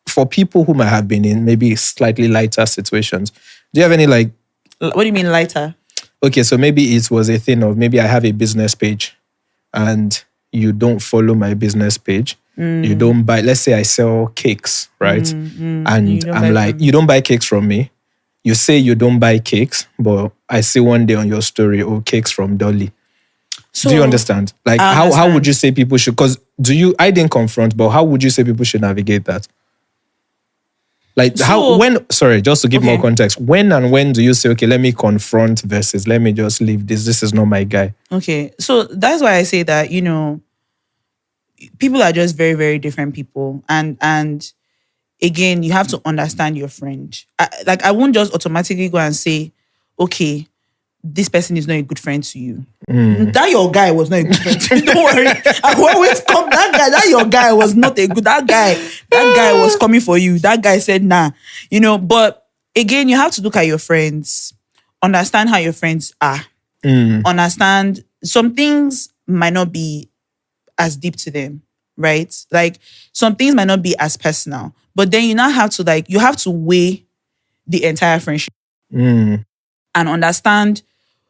for people who might have been in maybe slightly lighter situations, do you have any like... What do you mean lighter? Okay, so maybe it was a thing of maybe I have a business page and you don't follow my business page. You don't buy, let's say I sell cakes, right? And I'm like, you don't buy cakes from me. You say you don't buy cakes, but I see one day on your story, cakes from Dolly. So, do you understand? Like, how would you say people should, because I didn't confront, but how would you say people should navigate that? Like just to give more context, when do you say, okay, let me confront versus let me just leave this. This is not my guy. Okay. So that's why I say that, people are just very, very different people. And again, you have to understand your friend. I won't just automatically go and say, okay, this person is not a good friend to you. That your guy was not a good friend to you. Don't worry. I always come. That your guy was not a good. That guy was coming for you. That guy said, nah. But again, you have to look at your friends. Understand how your friends are. Understand some things might not be as deep to them, right? Like some things might not be as personal. But then you now have to you have to weigh the entire friendship and understand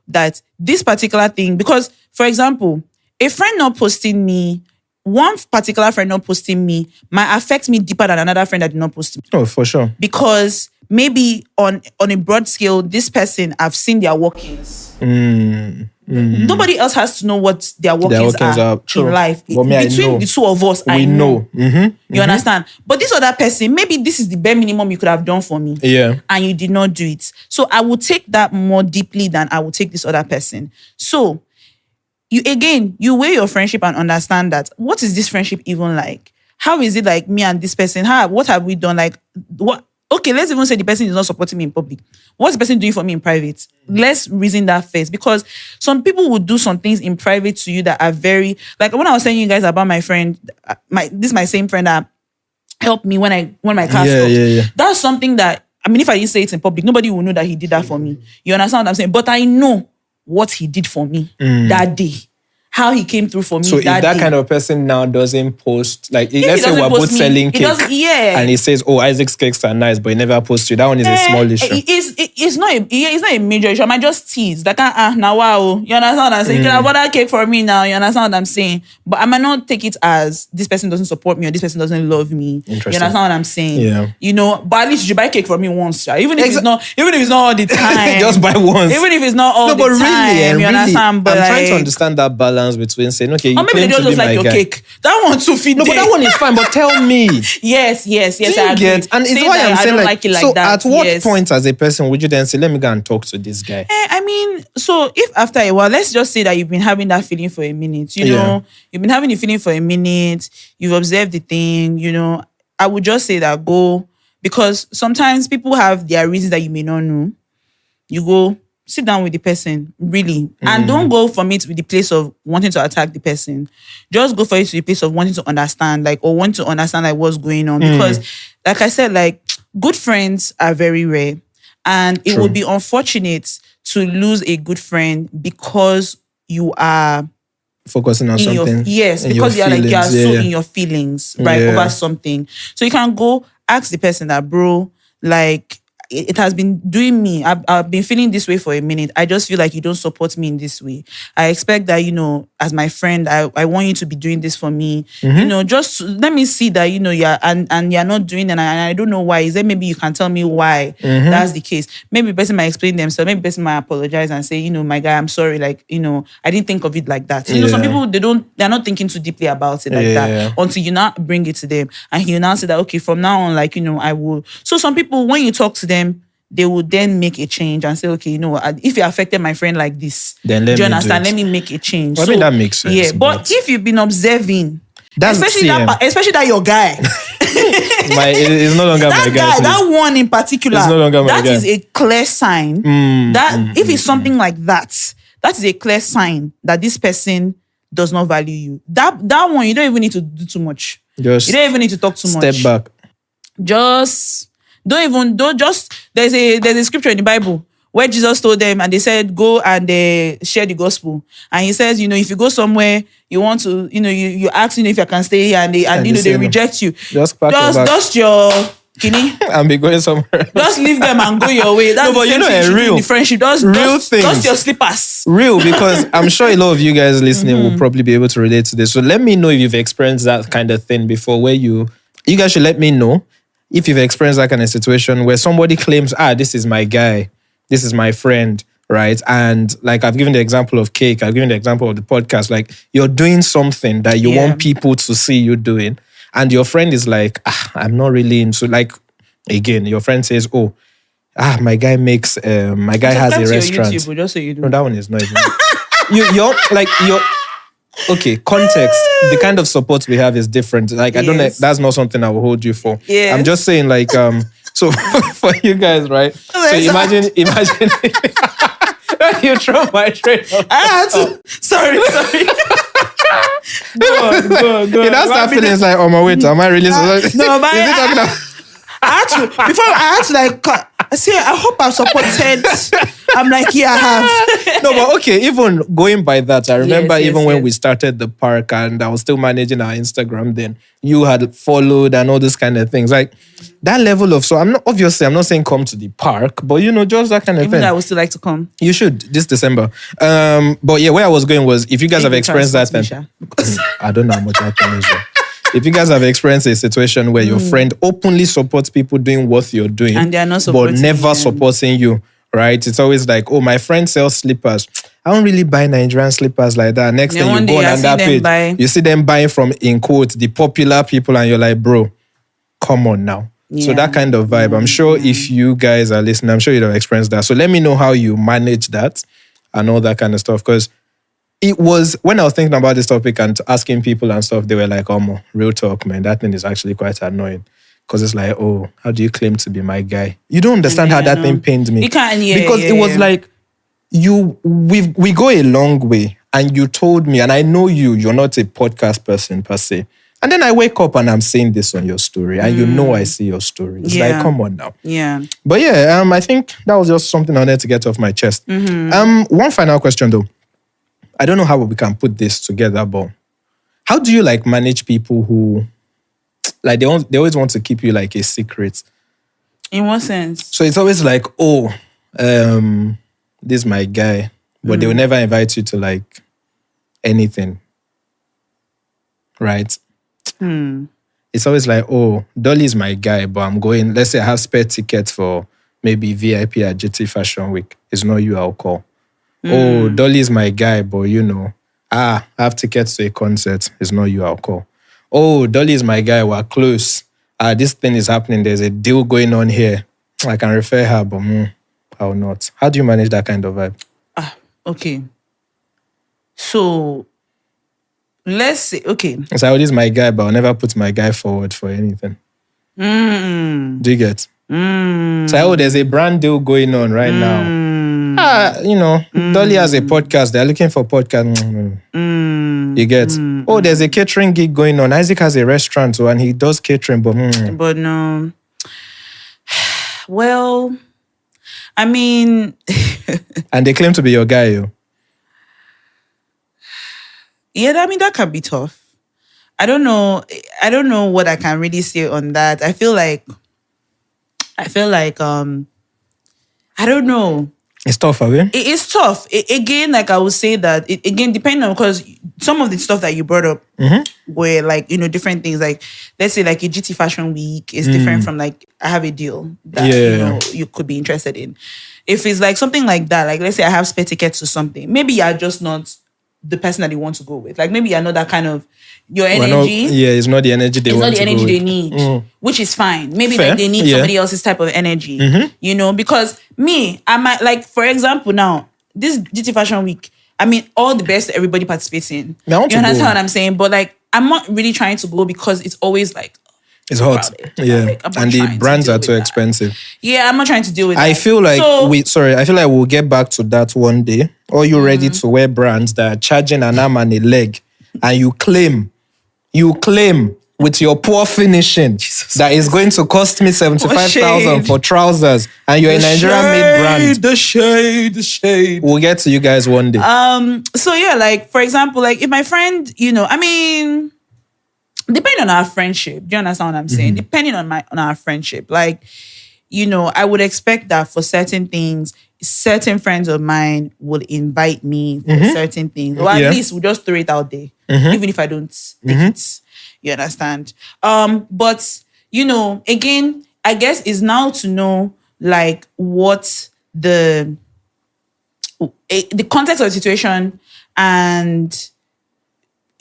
that this particular thing, because for example, a friend not posting me, one particular friend not posting me might affect me deeper than another friend that did not post me. Oh, for sure. Because maybe on a broad scale, this person, I've seen their workings. Nobody else has to know what their workings are in life. Between the two of us, I know. You understand? But this other person, maybe this is the bare minimum you could have done for me. Yeah. And you did not do it. So I will take that more deeply than I will take this other person. So you weigh your friendship and understand that what is this friendship even like? How is it like me and this person? What have we done? Like what? Okay, let's even say the person is not supporting me in public. What's the person doing for me in private? Let's reason that first, because some people would do some things in private to you that are very, like when I was telling you guys about my friend, this is my same friend that helped me when my car stopped. Yeah. That's something that, if I didn't say it in public, nobody will know that he did that for me. You understand what I'm saying? But I know what he did for me that day. How he came through for me. So if that day. Kind of person now doesn't post, like let's say we're both selling cake, and he says, "Oh, Isaac's cakes are nice," but he never posts you. That one is a small issue. It's not a major issue. I might just tease like now wow. You understand what I'm saying? You can have that cake for me now. You understand what I'm saying? But I might not take it as this person doesn't support me or this person doesn't love me. You understand what I'm saying? Yeah. But at least you should buy cake for me once, even if it's not all the time. Just buy once. Even if it's not all the time. You understand? But I'm trying to understand that balance between saying, okay, you or maybe they don't just like your cake. That one too fit. No, but that one is fine. But tell me. Yes. I agree. And it's why I'm saying like it like so that. At what point as a person would you then say, let me go and talk to this guy? So if after a while, let's just say that you've been having that feeling for a minute. You've been having the feeling for a minute. You've observed the thing. I would just say that go, because sometimes people have their reasons that you may not know. You go sit down with the person, really. And don't go from it with the place of wanting to attack the person. Just go for it to the place of wanting to understand, like, or want to understand like what's going on. Because, like I said, like, good friends are very rare. And it would be unfortunate to lose a good friend because you are focusing on something. Because you are so in your feelings, right, over something. So you can go ask the person that, bro, like, it has been doing me. I've been feeling this way for a minute. I just feel like you don't support me in this way. I expect that, as my friend, I want you to be doing this for me. Just let me see that, you're and you're not doing it. And I don't know why. Is there maybe you can tell me why that's the case? Maybe the person might explain themselves. Maybe the person might apologize and say, my guy, I'm sorry. Like, I didn't think of it like that. Some people, they're not thinking too deeply about it like that until you now bring it to them. And you now say that, okay, from now on, like, I will. So some people, when you talk to them, they would then make a change and say, okay, if you affected my friend like this, then do you understand? Let me make a change. Well, I mean, that makes sense. Yeah, but if you've been observing, that's especially that your guy, it's no longer my guy. That one in particular, it's no longer my guy. That is a clear sign that if it's something like that, that is a clear sign that this person does not value you. That one, you don't even need to do too much. You don't even need to talk too much. Step back. There's a scripture in the Bible where Jesus told them and they said, go and share the gospel. And he says, if you go somewhere, you want to, you ask, if you can stay here and they reject you. Just your kidney. And be going somewhere. Just leave them and go your way. That's but real the friendship. Real things. Just your slippers. Real, because I'm sure a lot of you guys listening will probably be able to relate to this. So let me know if you've experienced that kind of thing before, where you guys should let me know if you've experienced that kind of situation where somebody claims, this is my guy, this is my friend, right? And like I've given the example of cake, I've given the example of the podcast, like you're doing something that you want people to see you doing. And your friend is like, I'm not really into, like, again, your friend says, my guy makes, my guy has a restaurant. YouTube, just so you do. No, that one is not even. Okay, context. The kind of support we have is different. Like, I don't know, that's not something I will hold you for. Yes. I'm just saying, like, so for you guys, right? So imagine you throw my train. I had to. Sorry. Go. You now start feeling like, oh my wait, am I really? No, but I had to like say, I hope I've supported. I'm like, yeah, I have. No, but okay, even going by that, I remember when we started the park and I was still managing our Instagram then, you had followed and all these kind of things. Like that level of, so I'm not saying come to the park, but just that kind of thing. I would still like to come. You should, this December. But yeah, where I was going was, if you guys have experienced that then, I don't know how much I can measure. If you guys have experienced a situation where your friend openly supports people doing what you're doing, and they're not supporting but never supporting you, right? It's always like, my friend sells slippers. I don't really buy Nigerian slippers like that. Next thing you go on that page, you see them buying from, in quotes, the popular people, and you're like, bro, come on now. Yeah. So that kind of vibe, I'm sure if you guys are listening, I'm sure you'd have experienced that. So let me know how you manage that and all that kind of stuff. Because it was, when I was thinking about this topic and asking people and stuff, they were like, real talk, man, that thing is actually quite annoying. Because it's like, how do you claim to be my guy? You don't understand how that thing pained me. You can't, because it was like, we go a long way, and you told me, and I know you're not a podcast person per se. And then I wake up and I'm saying this on your story, and I see your story. It's like, come on now. Yeah. But I think that was just something I wanted to get off my chest. One final question though. I don't know how we can put this together, but how do you like manage people who, like, they always want to keep you like a secret? In what sense? So it's always like, this is my guy, but they will never invite you to like anything, right? It's always like, Dolly is my guy, but I'm going, let's say I have spare tickets for maybe VIP at GT Fashion Week. It's not you, I'll call. Dolly is my guy, but I have tickets to a concert. It's not you, I'll call. Dolly is my guy, we're close. This thing is happening. There's a deal going on here. I can refer her, but I'll not. How do you manage that kind of vibe? Okay. So, let's say, okay. So this is my guy, but I'll never put my guy forward for anything. Do you get? So there's a brand deal going on right now. Dolly has a podcast. They're looking for podcast. You get? There's a catering gig going on. Isaac has a restaurant, and he does catering, but no. Well, I mean, and they claim to be your guy, yo. Yeah, I mean that can be tough. I don't know what I can really say on that. I feel like I don't know. It's tough, are we? It is tough. Again, like I would say that, depending on, because some of the stuff that you brought up were like, different things. Like, let's say like a GT Fashion Week is different from like, I have a deal that, you could be interested in. If it's like something like that, like let's say I have spare tickets to something, maybe you're just not the person that you want to go with. Like maybe you're not that kind of, your energy. It's not the energy they want to go with. It's not the energy they need, which is fine. Maybe Fair. like they need somebody else's type of energy, because me, I might, like, for example, now, this GT Fashion Week, I mean, all the best everybody participates in. You understand what I'm saying? But like, I'm not really trying to go because it's always like, it's hot. Crowded. Yeah. Like, and the brands are too expensive. Yeah, I'm not trying to deal with that. I feel like we'll get back to that one day. Or you're ready to wear brands that are charging an arm and a leg, and you claim with your poor finishing that is going to cost me 75,000 for trousers, and you're a Nigerian-made brand. The shade. We'll get to you guys one day. So yeah, like for example, like if my friend, I mean, depending on our friendship, do you understand what I'm saying? Depending on our friendship, like, I would expect that for certain things, certain friends of mine will invite me for certain things. Or at least we'll just throw it out there. Even if I don't take it. You understand? But, again, I guess is now to know like what the context of the situation and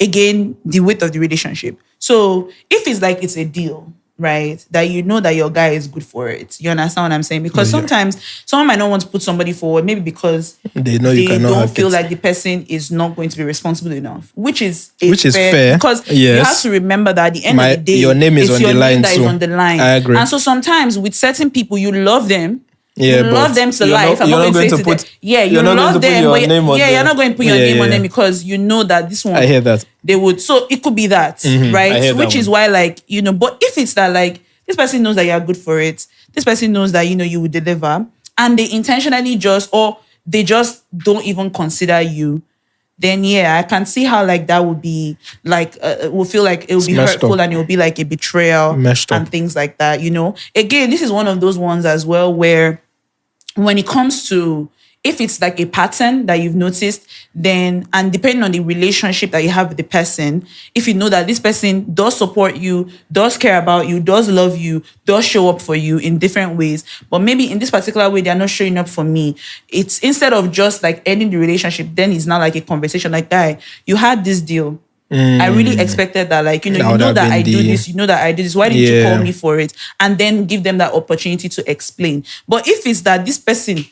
again, the weight of the relationship. So if it's like it's a deal, right, that that your guy is good for it. You understand what I'm saying? Because sometimes someone might not want to put somebody forward, maybe because they know you cannot don't feel like the person is not going to be responsible enough, which is fair. Because you have to remember that at the end of the day, your name is on the line. That is on the line. I agree. And so sometimes with certain people, you love them. Yeah, you love them to life. I'm not going to say to them. Yeah, you love them, but you're not going to put your name on them because you know that this one. I hear that. They would. So it could be that, right? Which is why, like, but if it's that, like, this person knows that you're good for it, this person knows that, you will deliver, and they intentionally they just don't even consider you, then I can see how like that would be like, will feel like it will be hurtful and it will be like a betrayal and things like that, Again, this is one of those ones as well where when it comes to, if it's like a pattern that you've noticed, then, and depending on the relationship that you have with the person, if you know that this person does support you, does care about you, does love you, does show up for you in different ways, but maybe in this particular way, they're not showing up for me. It's instead of just like ending the relationship, then it's not like a conversation like, guy, you had this deal. I really expected that, like, you know that I do this, that I do this. Why didn't you call me for it? And then give them that opportunity to explain. But if it's that this person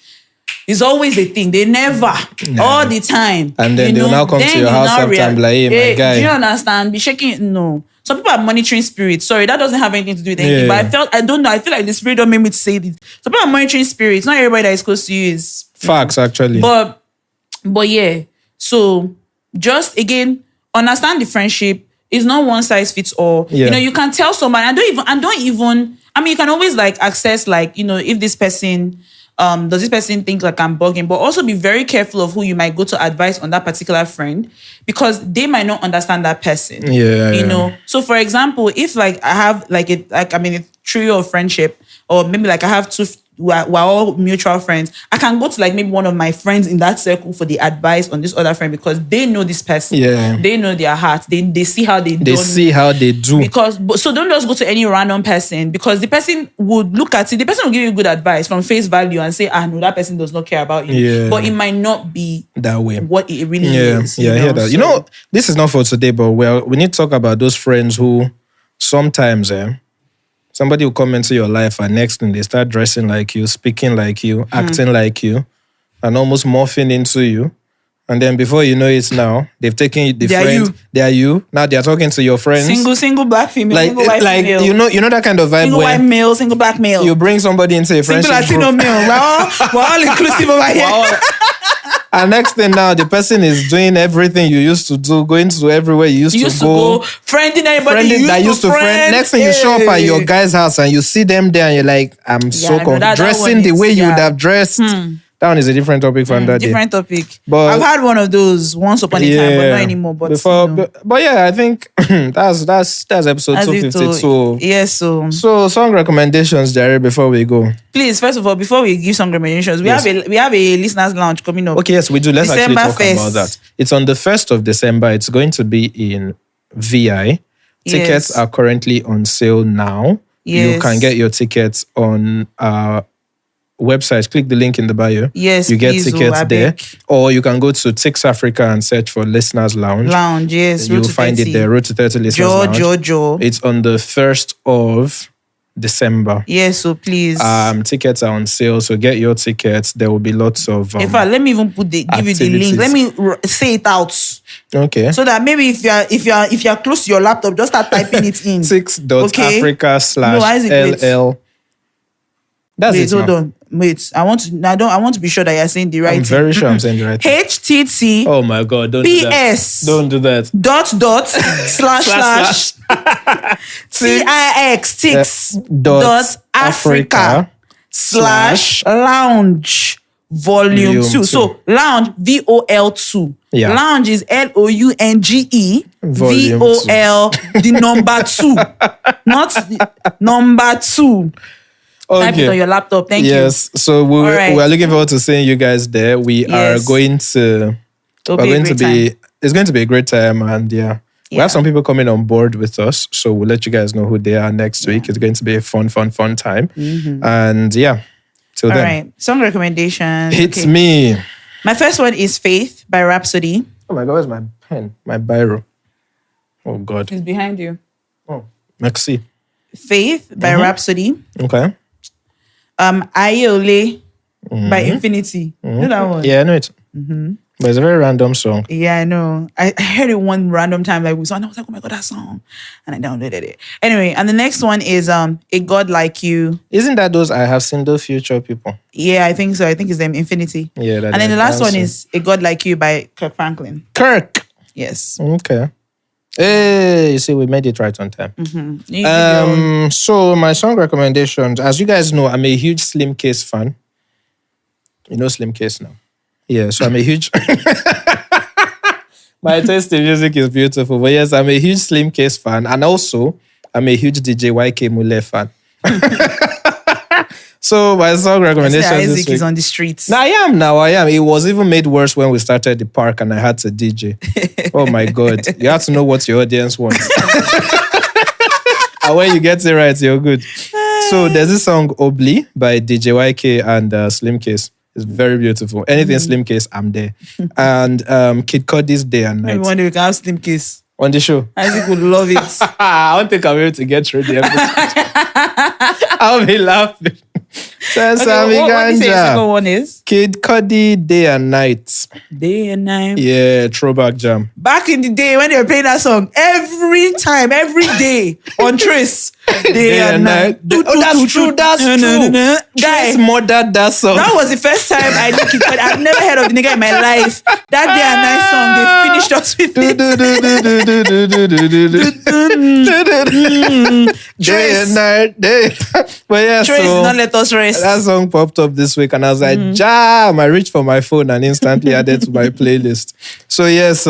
is always a thing, they never, all the time. And then they'll now come to your house sometime like, hey, my guy. Do you understand? Be shaking. No. Some people are monitoring spirits. Sorry, that doesn't have anything to do with anything. But I don't know. I feel like the spirit don't make me to say this. Some people are monitoring spirits. Not everybody that is close to you is... Facts, actually. But yeah. So, just, again, understand the friendship. It's not one size fits all. You can tell somebody. I mean, you can always like access, like, if this person, does this person think like I'm bugging? But also be very careful of who you might go to advise on that particular friend, because they might not understand that person. So for example, if like I have like a trio of friendship, or maybe like I have two, we're all mutual friends, I can go to like maybe one of my friends in that circle for the advice on this other friend, because they know this person. They know their heart. They see how they do. So don't just go to any random person, because the person would look at it. The person will give you good advice from face value and say, no, that person does not care about you. But it might not be that way. What it really is. I hear that. So, this is not for today, but we need to talk about those friends who sometimes somebody will come into your life and next thing they start dressing like you, speaking like you, acting like you, and almost morphing into you. And then before you know it now, they've taken the friend. They are you. Now they are talking to your friends. Single black female, single white female. You know that kind of vibe. Single white male, single black male. You bring somebody into a friendship Single Latino male. We're all inclusive over here. And next thing now, the person is doing everything you used to do, going to everywhere you used to go. Friending everybody you used to friend. Next thing you show up at your guy's house and you see them there and you're like, I'm so confused. Dressing the way you would have dressed. That one is a different topic for another day. Different topic. But I've had one of those once upon a time, but not anymore. But but yeah, I think that's episode 252. Yes, so song recommendations, Jerry, before we go. Please, first of all, before we give song recommendations, we have a listeners lounge coming up. Okay, yes, we do. Let's December actually talk about that. It's on the 1st of December. It's going to be in VI. Tickets are currently on sale now. Yes. You can get your tickets on website. Click the link in the bio. Yes, you get tickets there, or you can go to Tix Africa and search for Listeners Lounge. Yes, you'll find it there. Road to 30 Listeners Lounge. It's on the 1st of December. Yes, so please. Tickets are on sale, so get your tickets. There will be lots of. In fact, let me even give you the link. Let me say it out. Okay. So that maybe if you're close to your laptop, just start typing it in. Tix.Africa/LL. Hold on. Wait, I want to be sure that you're saying the right thing. I'm very sure I'm saying the right thing. HTT. Oh my God, don't do that. Don't do that. // Tix.Africa /lounge volume 2. So lounge VOL2. Yeah. Lounge is LOUNGE VOL the number 2. Not number 2. Okay. Type it on your laptop. Thank you. Yes. So we're looking forward to seeing you guys there. We are going to. It's going to be a great time, and we have some people coming on board with us. So we'll let you guys know who they are next week. It's going to be a fun time. Mm-hmm. And till then. All right. Song recommendations. It's me. My first one is Faith by Rhapsody. Oh my God, where's my pen? My biro. Oh God. It's behind you. Oh, merci. Faith by Rhapsody. Okay. Ayole by Infinity. You know that one? Yeah, I know it. But it's a very random song. Yeah, I know. I heard it one random time, like we saw, and I was like, oh my God, that song. And I downloaded it. Anyway, and the next one is A God Like You. Isn't that those I Have Seen the Future people? Yeah, I think so. I think it's them, Infinity. Yeah, and then the last one is A God Like You by Kirk Franklin. Kirk! Yes. Okay. Hey, you see, we made it right on time. So my song recommendations, as you guys know, I'm a huge Slim Case fan. You know Slim Case now. Yeah, so I'm a huge... My taste in music is beautiful. But yes, I'm a huge Slim Case fan. And also, I'm a huge DJ YK Mule fan. So my song recommendation Isaac is on the streets. I am. It was even made worse when we started the park and I had to DJ. Oh my God. You have to know what your audience wants. And when you get it right, you're good. So there's this song Obli by DJ YK and Slim Case. It's very beautiful. Anything Slim Case, I'm there. And Kid Cudi's Day and Night. Maybe one day we can have Slim Case on the show. Isaac would love it. I don't think I'm able to get through the episode. I'll be laughing. What do you say the second one is? Kid Cudi, Day and Night. Day and Night. Yeah, throwback jam. Back in the day when they were playing that song, every time, every day on Trace. Day and Night. That's true. Trace murdered that song. That was the first time I knew Kid Cudi. I've never heard of the nigga in my life. That Day and Night song, they finished us with it. Day and Night. But yeah, Trace did not let us rest. That song popped up this week and I was like, jam! I reached for my phone and instantly added to my playlist. So yes,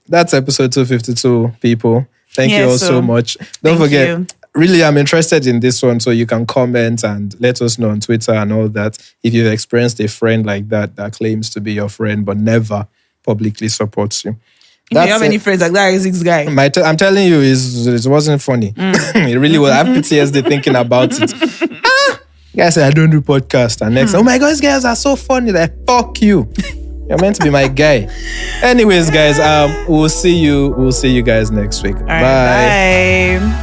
that's episode 252, people. Thank you all so much. Don't forget, really, I'm interested in this one, so you can comment and let us know on Twitter and all that if you've experienced a friend like that claims to be your friend but never publicly supports you. If you have any friends like that, Isaac's guy. I'm telling you, it wasn't funny. It really was. I have PTSD thinking about it. Guys say I don't do podcast, and next, oh my God, these guys are so funny. Like, fuck you. You're meant to be my guy. Anyways, guys, we'll see you guys next week. All right, bye.